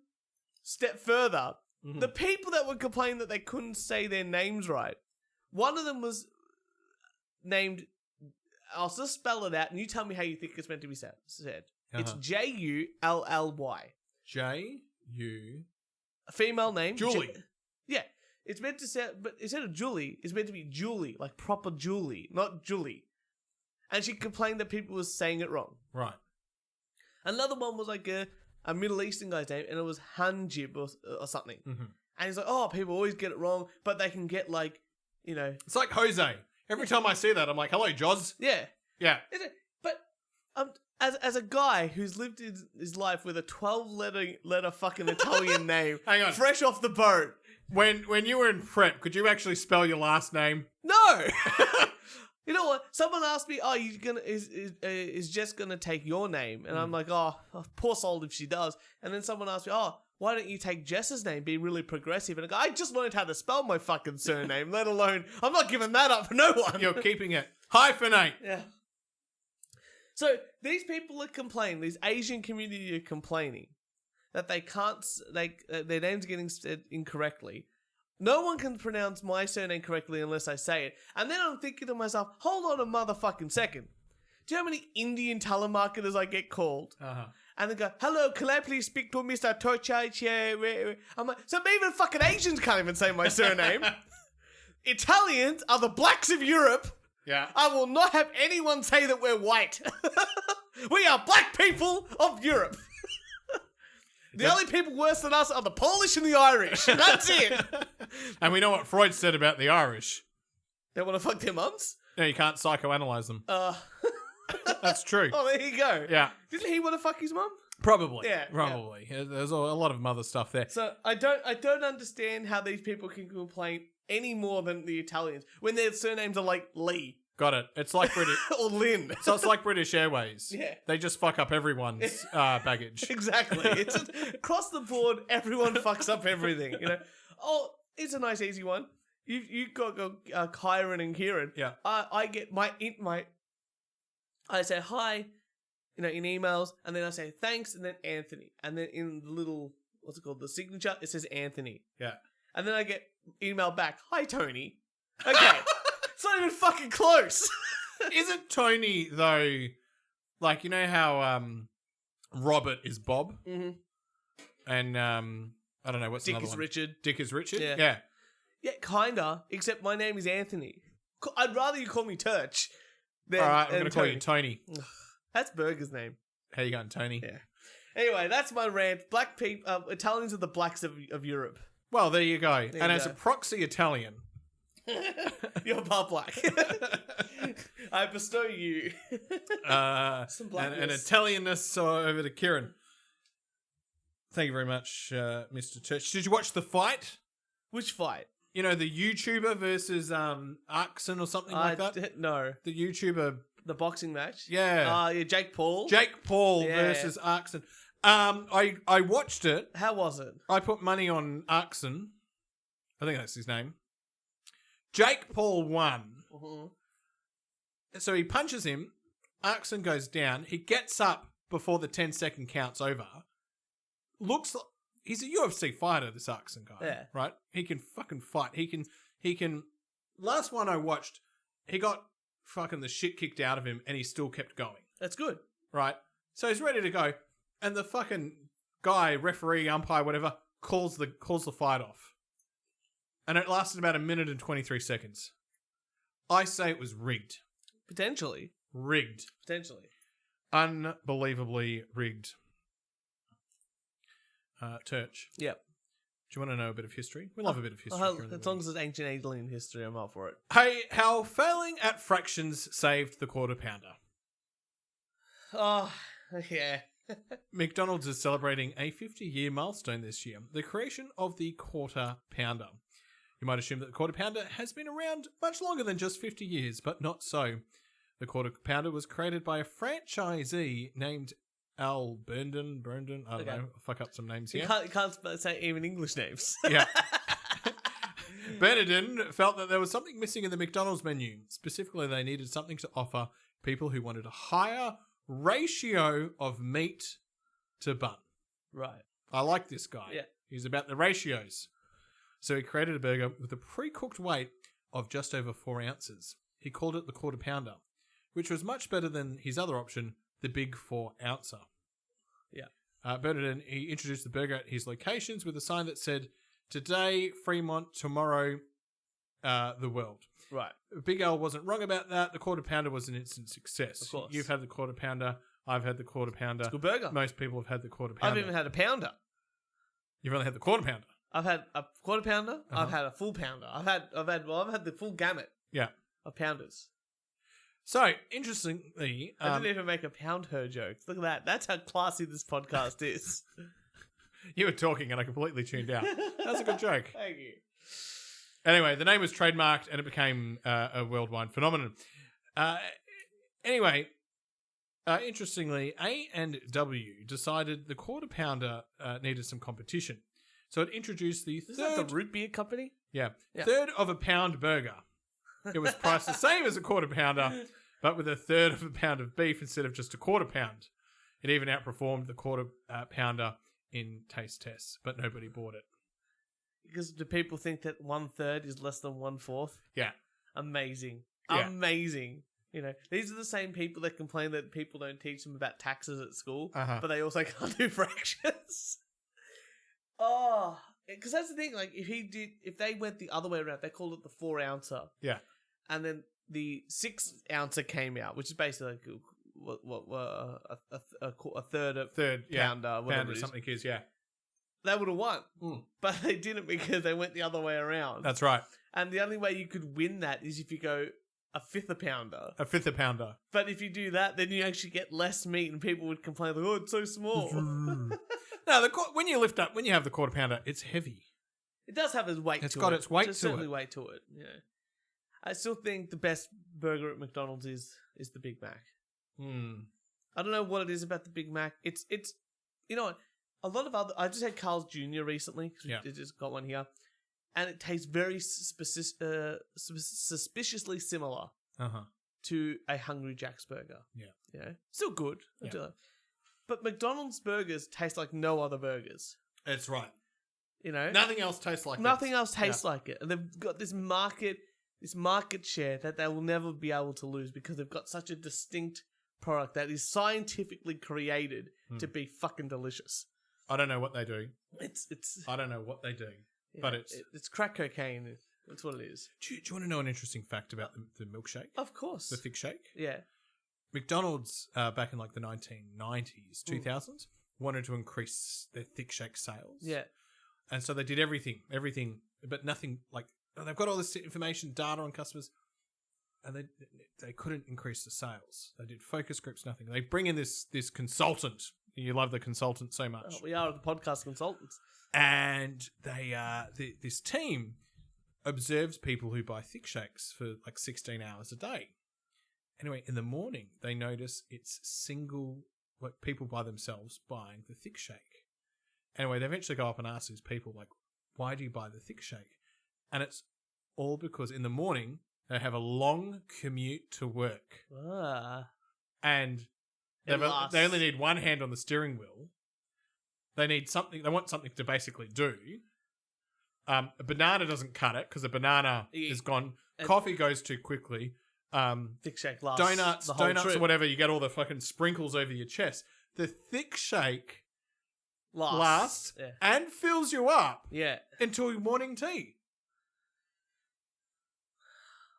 step further. Mhm. The people that would complain that they couldn't say their names right, one of them was named, I'll just spell it out and you tell me how you think it's meant to be said. It's Jully. J-U... A female name. Julie. Yeah. It's meant to say, but instead of Julie, it's meant to be Julie, like proper Julie, not Julie. And she complained that people were saying it wrong. Right. Another one was like a Middle Eastern guy's name, and it was Hanjib or something. Mm-hmm. And he's like, oh, people always get it wrong, but they can get like, you know. It's like Jose. Every time I see that, I'm like, hello, Joz. Yeah. Yeah. But as a guy who's lived his life with a 12-letter fucking Italian name, Hang on. fresh off the boat. When you were in prep, could you actually spell your last name? No! You know what? Someone asked me, "Oh, is Jess gonna take your name?" And I'm like, "Oh, poor soul if she does." And then someone asked me, "Oh, why don't you take Jess's name? Be really progressive." And I go, "I just learned how to spell my fucking surname. Let alone, I'm not giving that up for no one." You're keeping it. Hyphenate. Yeah. So these people are complaining. These Asian community are complaining that they can't, their name's getting said incorrectly. No one can pronounce my surname correctly unless I say it. And then I'm thinking to myself, hold on a motherfucking second. Do you know how many Indian telemarketers I get called? Uh-huh. And they go, hello, can I please speak to Mr. Turch? I'm like, so even fucking Asians can't even say my surname. Italians are the blacks of Europe. Yeah. I will not have anyone say that we're white. We are black people of Europe. The only people worse than us are the Polish and the Irish. That's it. And we know what Freud said about the Irish. They want to fuck their mums? No, you can't psychoanalyze them. That's true. Oh, there you go. Yeah. Didn't he want to fuck his mum? Probably. Yeah. Probably. Yeah. There's a lot of mother stuff there. So I don't understand how these people can complain any more than the Italians when their surnames are like Lee. Got it. It's like British. Or Lynn. So it's like British Airways. Yeah. They just fuck up everyone's baggage. Exactly. It's just, across the board, everyone fucks up everything. You know. Oh, it's a nice easy one. You got Kyron and Kieran. Yeah. I get my I say hi, you know, in emails, and then I say thanks, and then Anthony, and then in the little what's it called, the signature, it says Anthony. Yeah. And then I get email back, hi Tony. Okay. It's not even fucking close. Isn't Tony, though, like, you know how Robert is Bob? Mm-hmm. And, I don't know, what's Dick another is one? Richard. Dick is Richard? Yeah. Yeah. Yeah, kinda, except my name is Anthony. I'd rather you call me Turch than All right, I'm going to call Tony. you Tony. That's Burger's name. How you going, Tony? Yeah. Anyway, that's my rant. Black people, Italians are the blacks of Europe. Well, there you go. There and you as go. a proxy Italian... You're part black. I bestow you some blackness. and Italianness over to Kieran. Thank you very much, Mr. Turch. Did you watch the fight? Which fight? You know, the YouTuber versus Arxon or something like that? No. The YouTuber... The boxing match? Yeah. Yeah, Jake Paul. Jake Paul Yeah. versus Arxon. I watched it. How was it? I put money on Arxon. I think that's his name. Jake Paul won. Mm-hmm. So he punches him. Arxon goes down. He gets up before the 10-second count's over. Looks like... He's a UFC fighter, this Arxon guy. Yeah. Right? He can fucking fight. He can... Last one I watched, he got fucking the shit kicked out of him and he still kept going. That's good. Right? So he's ready to go. And the fucking guy, referee, umpire, whatever, calls the fight off. And it lasted about 1 minute and 23 seconds. I say it was rigged. Potentially. Rigged. Potentially. Unbelievably rigged. Turch. Yep. Do you want to know a bit of history? We love a bit of history. here in the As long Wings. as it's ancient alien history, I'm up for it. Hey, how failing at fractions saved the quarter pounder. Oh, yeah. McDonald's is celebrating a 50-year milestone this year, the creation of the quarter pounder. You might assume that the quarter pounder has been around much longer than just 50 years, but not so. The Quarter Pounder was created by a franchisee named Al Burnden. I don't know. I'll fuck up some names here. You can't say even English names. Yeah. Bernardin felt that there was something missing in the McDonald's menu. Specifically, they needed something to offer people who wanted a higher ratio of meat to bun. Right. I like this guy. Yeah. He's about the ratios. So he created a burger with a pre-cooked weight of just over 4 ounces. He called it the Quarter Pounder, which was much better than his other option, the Big 4 Ouncer. Yeah. Bernardin, he introduced the burger at his locations with a sign that said, "Today, Fremont, tomorrow, the world." Right. Big Al wasn't wrong about that. The Quarter Pounder was an instant success. Of course. You've had the Quarter Pounder. I've had the Quarter Pounder. It's a good burger. Most people have had the Quarter Pounder. I've even had a pounder. You've only had the Quarter Pounder. I've had a quarter pounder. I've had a full pounder. I've had the full gamut Yeah. of pounders. So, interestingly... I didn't even make a pound her joke. Look at that. That's how classy this podcast is. You were talking and I completely tuned out. That's a good joke. Thank you. Anyway, the name was trademarked and it became a worldwide phenomenon. Interestingly, A&W decided the Quarter Pounder needed some competition. So it introduced the Is that the root beer company? Yeah. Yeah. Third of a pound burger. It was priced the same as a Quarter Pounder, but with a third of a pound of beef instead of just a quarter pound. It even outperformed the Quarter Pounder in taste tests, but nobody bought it. Because do people think that 1/3 is less than 1/4? Yeah. Amazing. Yeah. Amazing. You know, these are the same people that complain that people don't teach them about taxes at school, Uh-huh. but they also can't do fractions. Oh, because that's the thing. Like, if they went the other way around, they called it the 4 ouncer. Yeah. And then the 6 ouncer came out, which is basically like a third of pounder, whatever Pounder it is. something is, yeah. They would have won, but they didn't because they went the other way around. That's right. And the only way you could win that is if you go a fifth a pounder. A fifth a pounder. But if you do that, then you actually get less meat, and people would complain like, "Oh, it's so small." No, when you have the Quarter Pounder, it's heavy. It does have its weight. It's to got it. its weight There's to certainly it. weight to it. Yeah, I still think the best burger at McDonald's is the Big Mac. I don't know what it is about the Big Mac. It's you know what? A lot of other. I just had Carl's Jr. recently. Yeah. I just got one here, and it tastes very suspiciously similar to a Hungry Jack's burger. Yeah. Yeah, still good. Yeah. But McDonald's burgers taste like no other burgers. That's right. You know, Nothing else tastes like nothing this. else tastes like it, and they've got this market share that they will never be able to lose because they've got such a distinct product that is scientifically created to be fucking delicious. I don't know what they do. It's I don't know what they do. yeah, But it's crack cocaine. That's what it is. Do you want to know an interesting fact about the milkshake? Of course. The thick shake? Yeah. McDonald's, back in like the 1990s, 2000s, wanted to increase their thick shake sales. Yeah. And so they did everything, but nothing like, they've got all this information, data on customers, and they couldn't increase the sales. They did focus groups, nothing. They bring in this consultant. You love the consultant so much. Oh, we are the podcast consultants. And they, this team observes people who buy thick shakes for like 16 hours a day. Anyway, in the morning, they notice it's people by themselves buying the thick shake. Anyway, they eventually go up and ask these people, like, why do you buy the thick shake? And it's all because in the morning, they have a long commute to work. And they only need one hand on the steering wheel. They want something to basically do. A banana doesn't cut it because a banana is gone. Coffee goes too quickly. Thick shake lasts donuts the whole trip. or whatever, you get all the fucking sprinkles over your chest. The thick shake lasts and fills you up until your morning tea.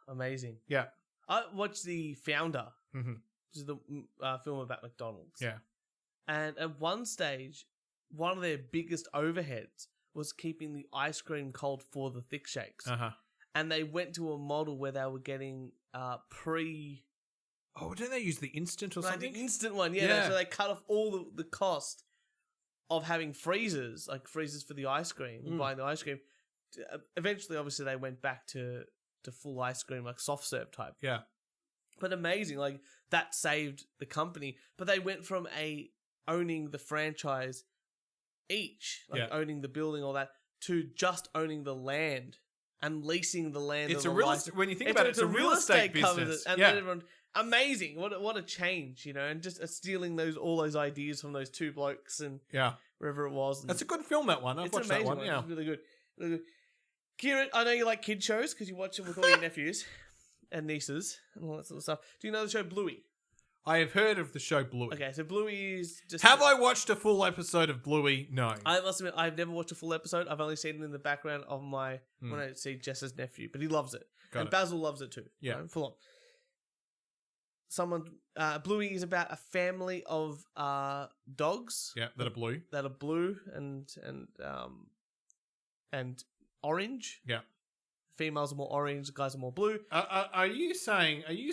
Amazing. Yeah. I watched The Founder, Mm-hmm. which is the film about McDonald's. Yeah. And at one stage, one of their biggest overheads was keeping the ice cream cold for the thick shakes. And they went to a model where they were getting Oh, don't they use the instant or something? The instant one, yeah. So they cut off all the cost of having freezers, like freezers for the ice cream, buying the ice cream. Eventually, obviously, they went back to full ice cream, like soft serve type. Yeah. But amazing, like that saved the company. But they went from owning the franchise each, like owning the building, all that, to just owning the land and leasing the land. It's a real estate. When you think about it, it's a real estate business. And then everyone, amazing! What a change, and just stealing all those ideas from those two blokes and wherever it was. That's a good film. That one. I've watched that one. Yeah, it's really good. Really good. Kieran, I know you like kid shows because you watch them with all your nephews and nieces and all that sort of stuff. Do you know the show Bluey? I have heard of the show Bluey. Okay, so Bluey is just... Have I watched a full episode of Bluey? No. I must admit, I've never watched a full episode. I've only seen it in the background of when I see Jess's nephew, but he loves it. Basil loves it too. Yeah. Full on. Bluey is about a family of dogs. Yeah, that are blue. That are blue and orange. Yeah. Females are more orange, guys are more blue. Are you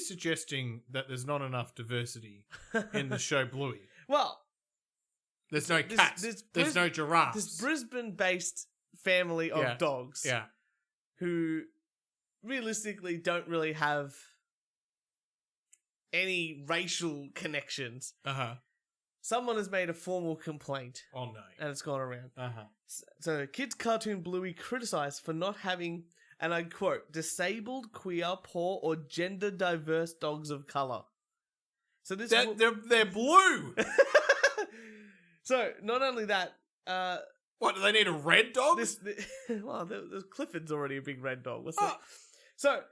suggesting that there's not enough diversity in the show Bluey? Well, there's no cats. There's no giraffes. This Brisbane-based family of dogs who realistically don't really have any racial connections. Uh-huh. Someone has made a formal complaint. Oh, no. And it's gone around. Uh-huh. So, kids' cartoon Bluey criticised for not having, and I quote, disabled, queer, poor, or gender-diverse dogs of colour. So this... They're blue! So, not only that... what, do they need a red dog? Well, Clifford's already a big red dog. What's that? So...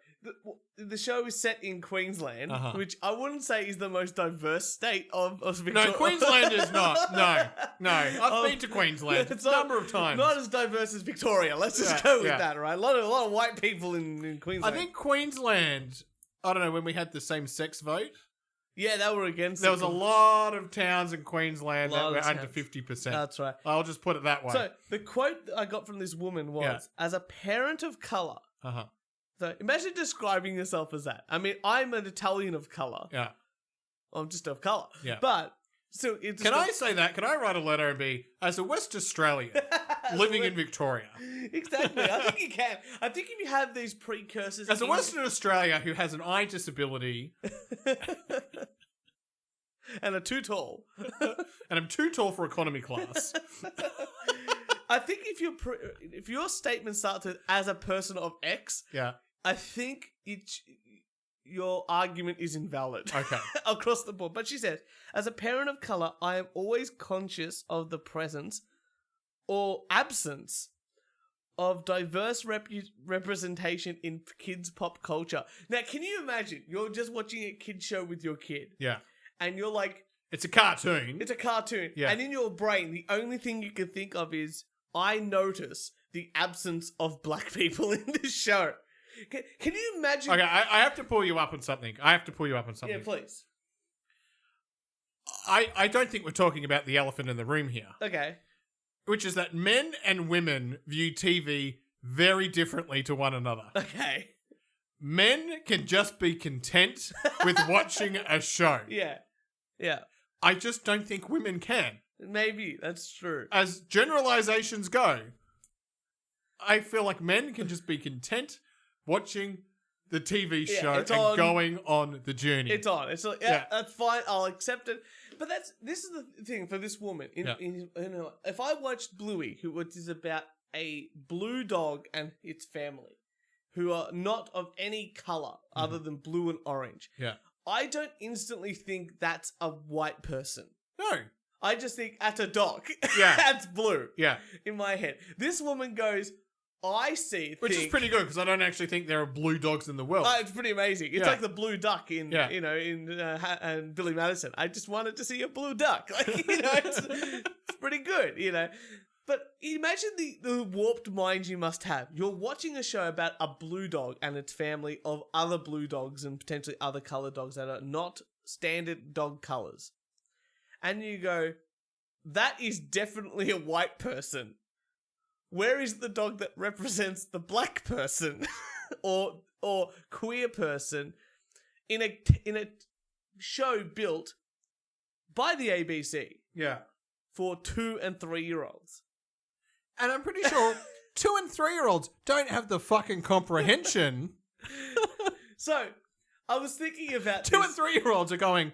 The show is set in Queensland, which I wouldn't say is the most diverse state of Victoria. No, Queensland is not. No. I've been to Queensland a number of times. Not as diverse as Victoria. Let's just go with that, right? A lot of white people in Queensland. I think Queensland, I don't know, when we had the same-sex vote. Yeah, they were against it. There was a lot of towns in Queensland that were under 50%. That's right. I'll just put it that way. So, the quote that I got from this woman was, as a parent of colour... So imagine describing yourself as that. I mean, I'm an Italian of colour. Yeah. I'm just of colour. Yeah. But still, can I say that? Can I write a letter and be, as a West Australian living in Victoria? Exactly. I think you can. I think if you have these precursors... As a Western Australia who has an eye disability... and are too tall. And I'm too tall for economy class. I think if your statement starts with as a person of X, I think your argument is invalid. Okay. Across the board. But she says, as a parent of colour, I am always conscious of the presence or absence of diverse representation in kids' pop culture. Now, can you imagine? You're just watching a kid show with your kid. Yeah. And you're like... It's a cartoon. It's a cartoon. Yeah. And in your brain, the only thing you can think of is... I notice the absence of black people in this show. Can you imagine? Okay, I have to pull you up on something. Yeah, please. I don't think we're talking about the elephant in the room here. Okay. Which is that men and women view TV very differently to one another. Okay. Men can just be content with watching a show. Yeah. Yeah. I just don't think women can. Maybe, that's true. As generalizations go, I feel like men can just be content watching the TV show and going on the journey. It's on. That's fine. I'll accept it. But this is the thing for this woman. If I watched Bluey, which is about a blue dog and its family, who are not of any colour other than blue and orange, I don't instantly think that's a white person. No. I just think that's a dog. Yeah. That's blue. Yeah. In my head. This woman goes, I see. Which is pretty good because I don't actually think there are blue dogs in the world. It's pretty amazing. It's like the blue duck in Billy Madison. I just wanted to see a blue duck. It's pretty good, But imagine the warped mind you must have. You're watching a show about a blue dog and its family of other blue dogs and potentially other coloured dogs that are not standard dog colours. And you go, that is definitely a white person. Where is the dog that represents the black person or queer person in a show built by the ABC? Yeah. For 2 and 3 year olds. And I'm pretty sure 2 and 3 year olds don't have the fucking comprehension. So, I was thinking about 2 and 3-year-olds are going,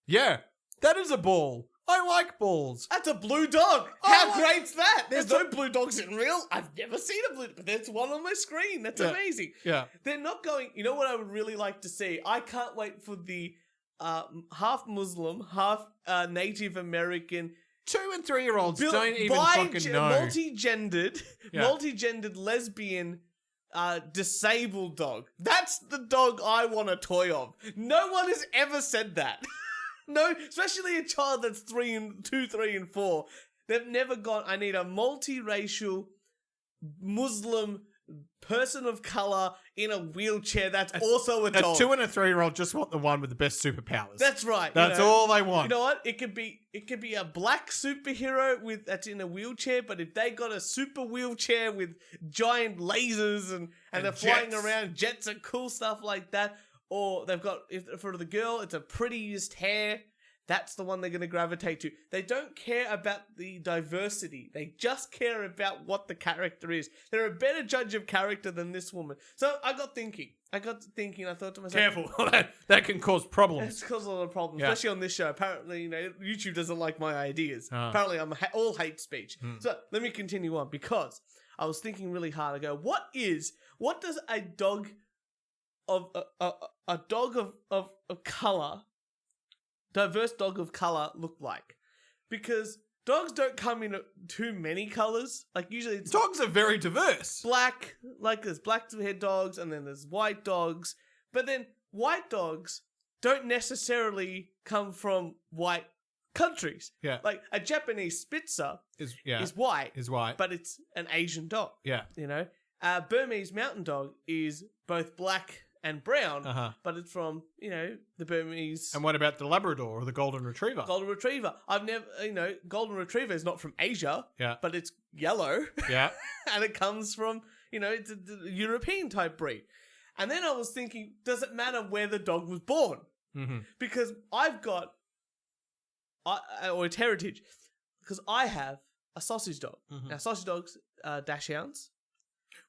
yeah, that is a ball. I like balls. That's a blue dog. Oh, How great's that? There's it's no blue dogs in real. I've never seen a blue, but there's one on my screen. That's Yeah. amazing. Yeah. They're not going. You know what I would really like to see? I can't wait for the half Muslim, half Native American, 2 and 3-year-olds Bil- don't even fucking know. multi-gendered lesbian disabled dog. That's the dog I want a toy of. No one has ever said that. No, especially a child that's 2, 3, and 4. They've never gone, I need a multiracial Muslim person of color in a wheelchair that's also a dog. A 2 and a 3-year-old just want the one with the best superpowers. That's right. That's all they want. You know what? It could be a black superhero that's in a wheelchair, but if they got a super wheelchair with giant lasers and they're flying jets. around, jets and cool stuff like that, or they've got, for the girl, it's a prettiest hair. That's the one they're going to gravitate to. They don't care about the diversity. They just care about what the character is. They're a better judge of character than this woman. So I got thinking. I thought to myself... Careful. that can cause problems. It's caused a lot of problems, Yeah. especially on this show. Apparently, YouTube doesn't like my ideas. Ah. Apparently, I'm all hate speech. So let me continue on, because I was thinking really hard. I go, what does a dog of a dog of color, diverse dog of color, look like? Because dogs don't come in too many colors. Like, usually it's Dogs are very diverse. black, like there's black haired dogs, and then there's white dogs. But then white dogs don't necessarily come from white countries. Yeah. Like a Japanese Spitzer Is white, white. but it's an Asian dog. Yeah. A Burmese mountain dog is both black and brown, Uh-huh. but it's from, the Burmese And what about the Labrador or the Golden Retriever? Golden Retriever. I've never, Golden Retriever is not from Asia, Yeah. but it's yellow. Yeah. And it comes from, it's a European type breed. And then I was thinking, does it matter where the dog was born? Mm-hmm. Because I've got, or it's heritage, because I have a sausage dog. Mhm. Now, sausage dogs are dachshunds.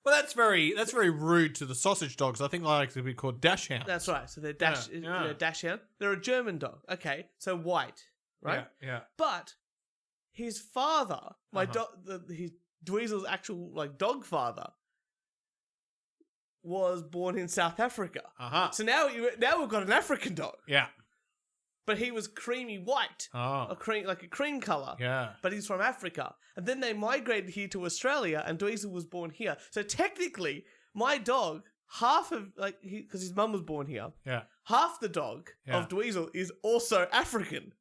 Well, that's very rude to the sausage dogs. I think they like to be called dashhounds. That's right. So they're Yeah. they're dachshund. They're a German dog. Okay, so white, right? Yeah. But his father, my Uh-huh. his Dweezil's actual dog father, was born in South Africa. Uh-huh. So now we've got an African dog, Yeah. but he was creamy white, Oh. a cream color. Yeah. But he's from Africa, and then they migrated here to Australia, and Dweezil was born here. So technically, my dog, half of because his mum was born here, Yeah. half the dog Yeah. of Dweezil is also African.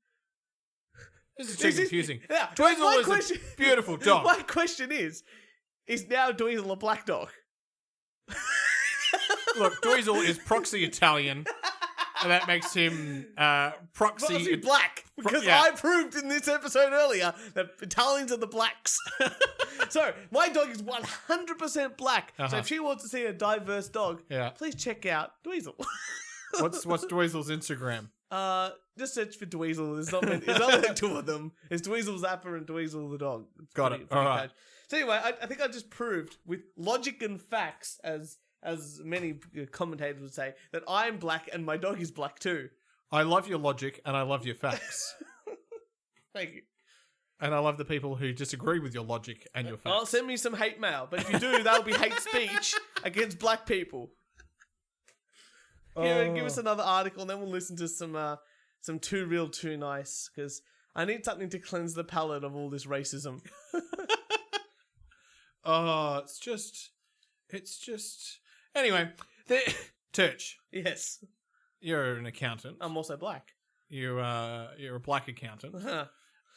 This is too confusing. Yeah, Dweezil my is a beautiful dog. My question is now Dweezil a black dog? Look, Dweezil is proxy Italian, and that makes him proxy. Black, because yeah. I proved in this episode earlier that Italians are the blacks. So my dog is 100% black. So Uh-huh. if she wants to see a diverse dog, Yeah. please check out Dweezil. What's Dweezil's Instagram? Just search for Dweezil. There's not many two of them. It's Dweezil Zapper and Dweezil the dog. It's Got pretty- it. pretty All right. bad. So anyway, I think I just proved with logic and facts, as many commentators would say, that I'm black and my dog is black too. I love your logic and I love your facts. Thank you. And I love the people who disagree with your logic and your facts. Well, send me some hate mail, but if you do, that'll be hate speech against black people. Here, give us another article, and then we'll listen to some Too Real, Too Nice, because I need something to cleanse the palate of all this racism. Oh, it's just. Anyway, Turch, Yes, you're an accountant. I'm also black. You're a black accountant.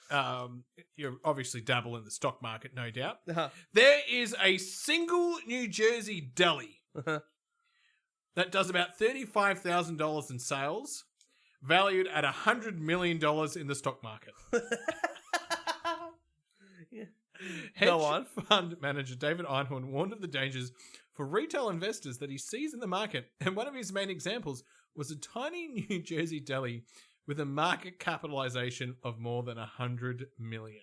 Uh-huh. You obviously dabble in the stock market, no doubt. Uh-huh. There is a single New Jersey deli Uh-huh. that does about $35,000 in sales, valued at $100 million in the stock market. Yeah. Hedge Go on. fund manager David Einhorn warned of the dangers for retail investors that he sees in the market, and one of his main examples was a tiny New Jersey deli with a market capitalization of more than $100 million.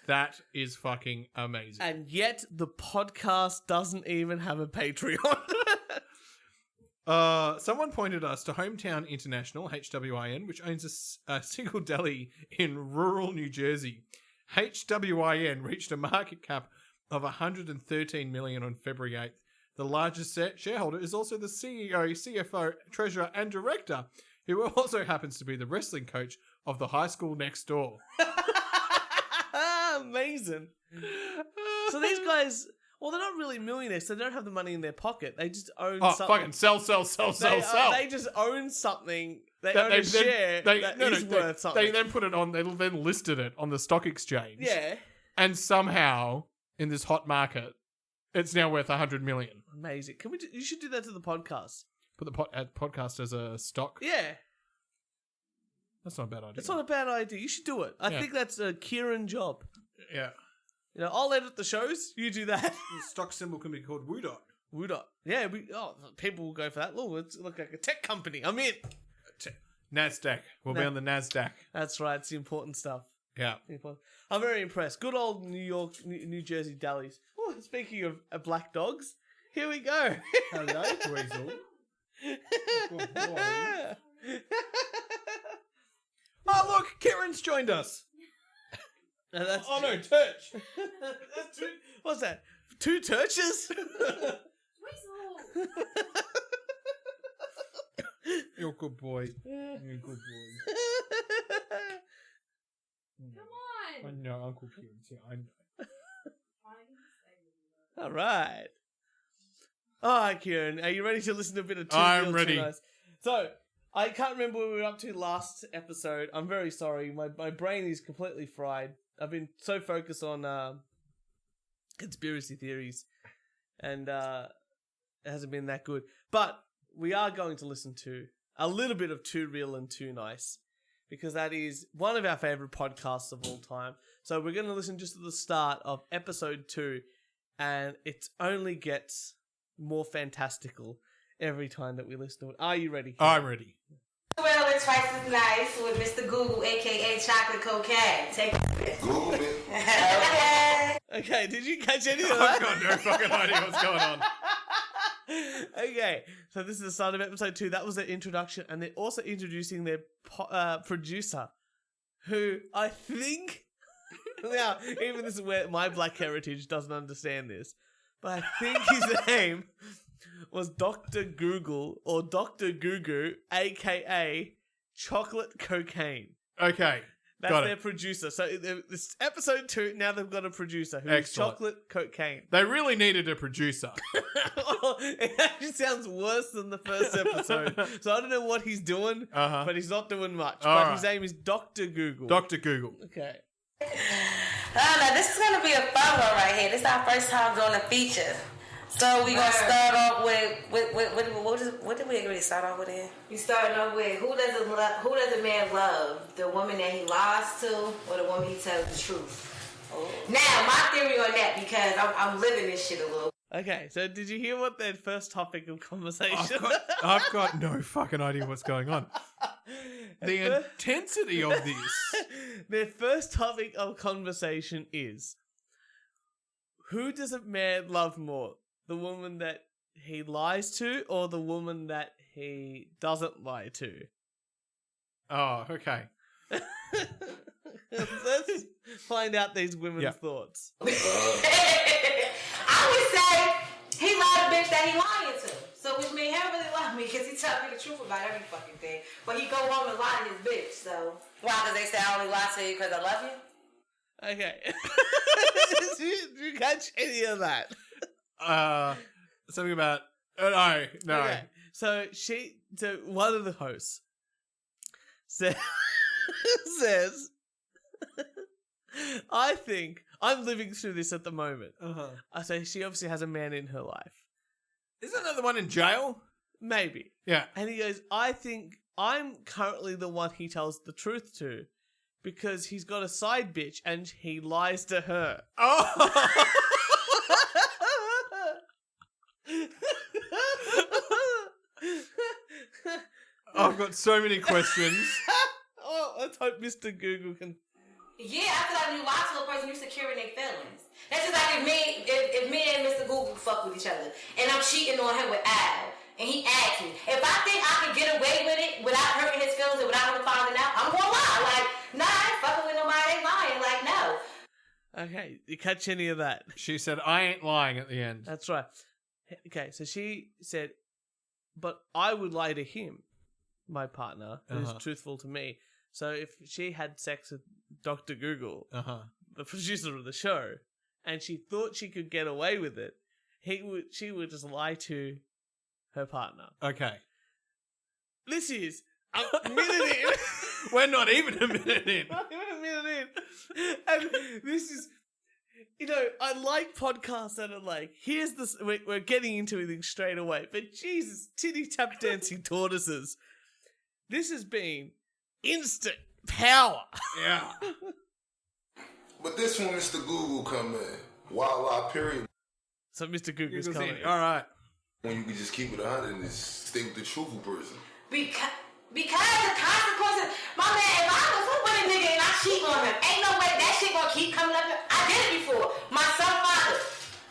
That is fucking amazing. And yet the podcast doesn't even have a Patreon. Someone pointed us to Hometown International, HWIN, which owns a single deli in rural New Jersey. HWIN reached a market cap of $113 million on February 8th. The largest shareholder is also the CEO, CFO, treasurer, and director, who also happens to be the wrestling coach of the high school next door. Amazing. So these guys, well, they're not really millionaires. They don't have the money in their pocket. They just own something. Fucking sell. They just own something. They own a share that is worth something. They then put it on, they then listed it on the stock exchange. Yeah. And somehow, in this hot market, it's now worth $100 million. Amazing. You should do that to the podcast. Put the podcast as a stock? Yeah. That's not a bad idea. It's not a bad idea. You should do it. I think that's a Kieran job. Yeah. You know, I'll edit the shows. You do that. The stock symbol can be called Woodot. Woodot. Yeah, people will go for that. Oh, it's like a tech company. I'm in. NASDAQ. We'll be on the NASDAQ. That's right. It's the important stuff. Yeah. I'm very impressed. Good old New Jersey delis. Oh, speaking of black dogs, here we go. Hello, Weasel. Good boy. Oh, look, Kieran's joined us. Oh no, Turch. What's that? 2 Turches? You're a good boy. You're a good boy. Come on. I know, Uncle Kieran's here. I know. All right. All right, Kieran. Are you ready to listen to a bit of I'm ready. So, I can't remember what we were up to last episode. I'm very sorry. My brain is completely fried. I've been so focused on conspiracy theories, and it hasn't been that good. But we are going to listen to a little bit of Too Real and Too Nice, because that is one of our favorite podcasts of all time. So we're going to listen just at the start of episode 2, and it only gets more fantastical every time that we listen to it. Are you ready? I'm ready. Well, it's Twice as Nice with Mr. Google, a.k.a. Chocolate Cocaine. Take it. Google it. Okay. Okay, did you catch any of that? I've got no fucking idea what's going on. Okay, so this is the start of episode 2. That was their introduction, and they're also introducing their producer, who I think... Now, even this is where my black heritage doesn't understand this, but I think his name was Dr. Google, or Dr. Gugu, a.k.a. Chocolate Cocaine. Okay. That's got their it. producer. So this episode 2, now they've got a producer who's Excellent. Chocolate Cocaine. They really needed a producer. It actually sounds worse than the first episode. So I don't know what he's doing, but he's not doing much. But his name is Dr. Google. Dr. Google. Okay. Now, this is going to be a fun one right here. This is our first time doing a feature. So we're going to start off with what did we agree to start off with here? We starting off with who does a man love? The woman that he lies to or the woman he tells the truth? Oh. Now, my theory on that, because I'm living this shit a little. Okay, so did you hear what their first topic of conversation? I've got no fucking idea what's going on. The intensity of this. Their first topic of conversation is, who does a man love more? The woman that he lies to or the woman that he doesn't lie to? Oh, okay. Let's find out these women's thoughts. I would say he lied to bitch that he lying to. So which means he don't really love me because he tells me the truth about every fucking thing. But he go home and lie to his bitch, so. Why? Because they say I only lie to you because I love you? Okay. Did you catch any of that? Something about no. Okay. So one of the hosts says, I think I'm living through this at the moment. I say she obviously has a man in her life. Isn't that the one in jail? Maybe. Yeah. And he goes, I think I'm currently the one he tells the truth to, because he's got a side bitch and he lies to her. Oh. I've got so many questions. Let's hope Mr. Google can. Yeah, I feel like when you lie to a person, you're securing their feelings. That's just like if me and Mr. Google fuck with each other. And I'm cheating on him with Al. And he asked me, if I think I can get away with it without hurting his feelings and without him finding out, I'm gonna lie. Like, nah, I ain't fucking with nobody, they lying. Like, no. Okay, you catch any of that? She said, I ain't lying at the end. That's right. Okay, so she said, but I would lie to him, my partner, who's truthful to me. So if she had sex with Dr. Google, the producer of the show, and she thought she could get away with it, she would just lie to her partner. Okay. This is a minute in. We're not even a minute in. Not even a minute in. And this is, I like podcasts that are like, here's this, we're getting into everything straight away, but Jesus, titty tap dancing tortoises. This has been instant power. Yeah. But this one, Mr. Google come in. Voila, period. So Mr. Google's coming. All right. When you can just keep it 100 and just stay with the truthful person. Because the consequences, my man, if I was with a nigga and I cheat on him, ain't no way that shit gonna keep coming up. I did it before. My son father.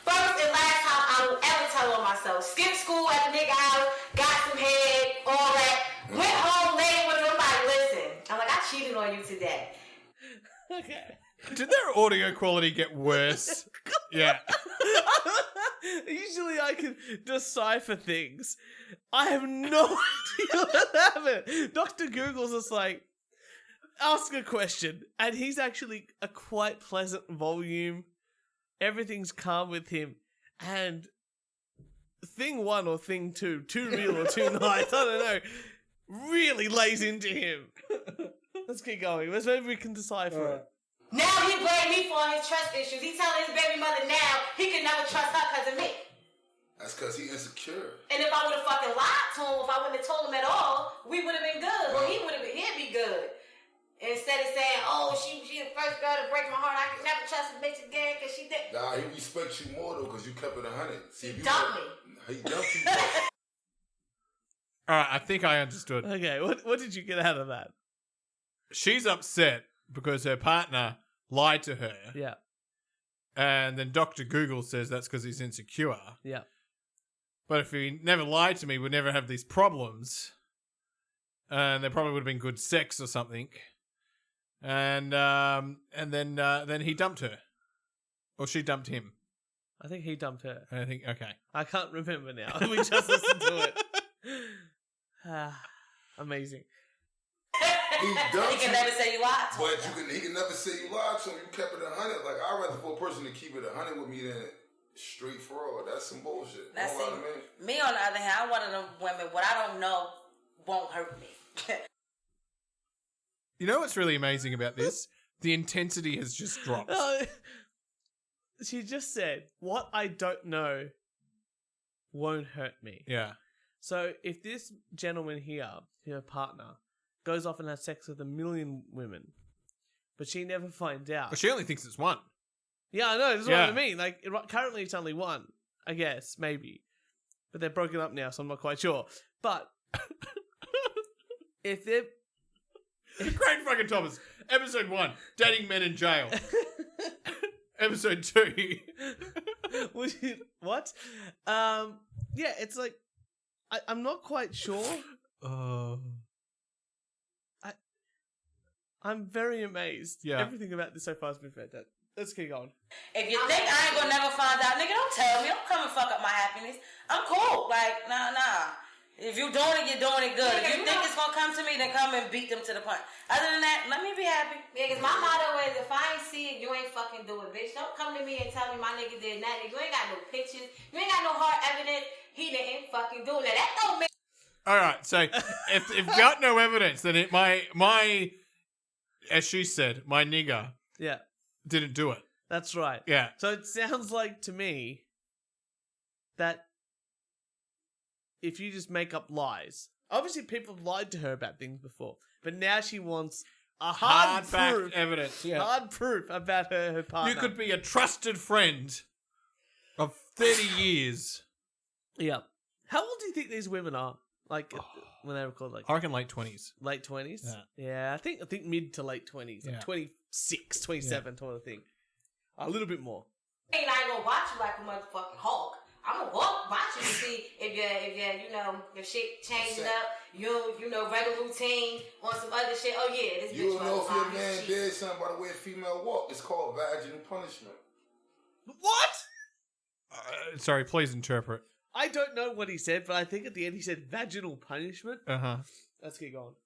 First and last time I will ever tell on myself. Skipped school at the nigga house, got some head, all that. Went home, laid with him, like, listen. I'm like, I cheated on you today. Okay. Did their audio quality get worse? Yeah. Usually I can decipher things. I have no idea what happened. Dr. Google's just like, ask a question, and he's actually a quite pleasant volume. Everything's calm with him, and thing one or thing two, too real or too nice, I don't know, really lays into him. Let's keep going. Maybe we can decipher it. Now he blame me for his trust issues. He telling his baby mother now he can never trust her because of me. That's because he insecure. And if I would have fucking lied to him, if I wouldn't have told him at all, we would have been good. Well, he'd be good. Instead of saying, oh, she the first girl to break my heart, I can never trust a bitch again because she did. Nah, he respects you more though because you kept it 100. See, he dumped me. He dumped you. All right, I think I understood. Okay, what did you get out of that? She's upset because her partner lied to her. Yeah. And then Dr. Google says that's because he's insecure. Yeah. But if he never lied to me, we'd never have these problems. And there probably would have been good sex or something. And then he dumped her. Or she dumped him. I think he dumped her. I think, okay. I can't remember now. We just listened to it. Amazing. He can never say you lied to him. But he can never say you lied to him. You kept it 100. Like, I'd rather for a person to keep it 100 with me than straight fraud. That's some bullshit. That's me on the other hand, I'm one of them women, what I don't know won't hurt me. You know what's really amazing about this? The intensity has just dropped. She just said, what I don't know won't hurt me. Yeah. So if this gentleman here, her partner, goes off and has sex with 1 million women, but she never finds out. But she only thinks it's one. Yeah, I know. That's what I mean. Like, currently it's only one, I guess, maybe. But they're broken up now, so I'm not quite sure. But if they're... Great fucking Thomas. Episode 1, dating men in jail. Episode 2. What? Yeah, it's like, I'm not quite sure. I'm very amazed. Yeah. Everything about this so far has been fantastic. Let's keep going. If you think I ain't gonna never find out, nigga, don't tell me. Don't come and fuck up my happiness. I'm cool. Like, nah. If you're doing it, you're doing it good. If you think it's gonna come to me, then come and beat them to the punch. Other than that, let me be happy. Yeah, because my motto is, if I ain't see it, you ain't fucking do it, bitch. Don't come to me and tell me my nigga did nothing. You ain't got no pictures. You ain't got no hard evidence. He didn't fucking do it. That don't make... All right, so if got no evidence, then my as she said, my nigger didn't do it. That's right. Yeah. So it sounds like to me that if you just make up lies, obviously people have lied to her about things before, but now she wants a hard proof evidence. Yeah. Hard proof about her partner. You could be a trusted friend of 30 years. Yeah. How old do you think these women are? Like when they record, like I reckon late 20s. Late 20s? Yeah. I think mid to late 20s. Like 26, 27 kind of thing. A little bit more. Ain't I gonna watch you like a motherfucking hog. I'm gonna watch you to see if your shit changing up. Regular routine on some other shit. Oh yeah, this bitch. You don't know if your man did something by the way a female walk. It's called vaginal punishment. What? Sorry, please interpret. I don't know what he said, but I think at the end he said vaginal punishment. Let's get going.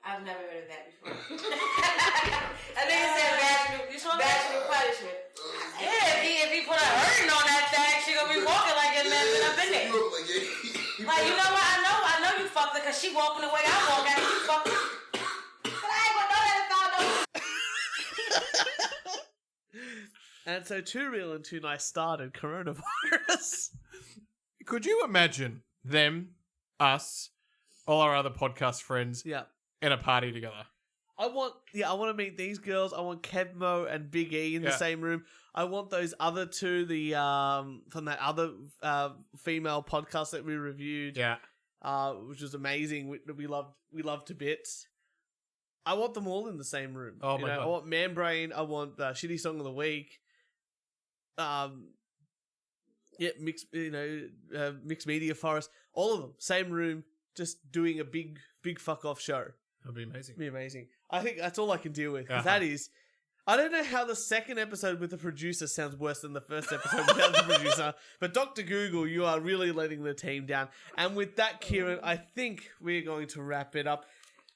I've never heard of that before. I think it said vaginal punishment. Yeah, if he put a hurting on that thing, she gonna be walking like that man been up in there. Like, you know what? I know you fucked her because she walking the way I walk after you fucked her. But I ain't gonna know that if I don't. And so Too Real and Too Nice started coronavirus. Could you imagine them, us, all our other podcast friends, in a party together? I want to meet these girls. I want Kevmo and Big E in the same room. I want those other two, from that other female podcast that we reviewed, which was amazing. We loved to bits. I want them all in the same room. Oh my God. I want Man Brain. I want Shitty Song of the Week. Mixed Media Forest. All of them, same room, just doing a big fuck off show. That'd be amazing. It'd be amazing. I think that's all I can deal with. That is, I don't know how the second episode with the producer sounds worse than the first episode without the producer. But Dr. Google, you are really letting the team down. And with that, Kieran, I think we're going to wrap it up.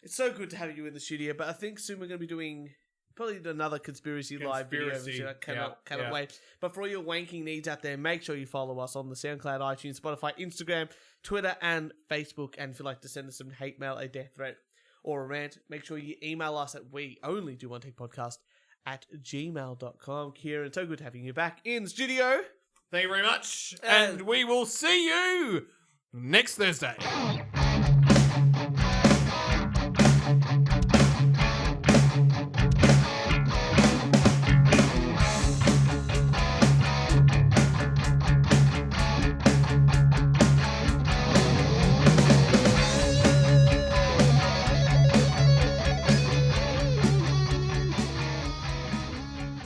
It's so good to have you in the studio, but I think soon we're going to be doing probably another conspiracy live video. I cannot wait. But for all your wanking needs out there, make sure you follow us on the SoundCloud, iTunes, Spotify, Instagram, Twitter, and Facebook. And if you'd like to send us some hate mail, a death threat, or a rant, make sure you email us at weonlydowonetake@gmail.com. Kieran, so good having you back in the studio. Thank you very much. And we will see you next Thursday.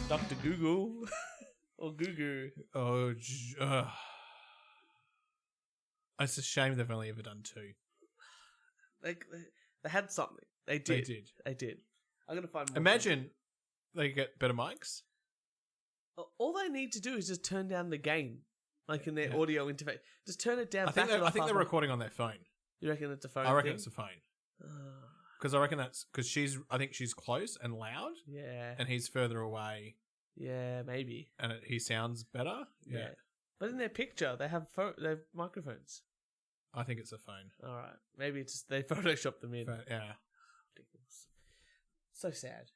Dr. Google. Or Goo. Oh, it's a shame they've only ever done 2. They had something. They did. I'm going to find more. Imagine they get better mics. All they need to do is just turn down the gain, like in their audio interface. Just turn it down. I think they're recording on their phone. You reckon it's a phone? I reckon it's a phone. Because I reckon because I think she's close and loud. Yeah. And he's further away. Yeah, maybe. And he sounds better. Yeah. But in their picture, they have microphones. I think it's a phone. All right. Maybe it's just they photoshopped them in. But, yeah. Ridiculous. So sad.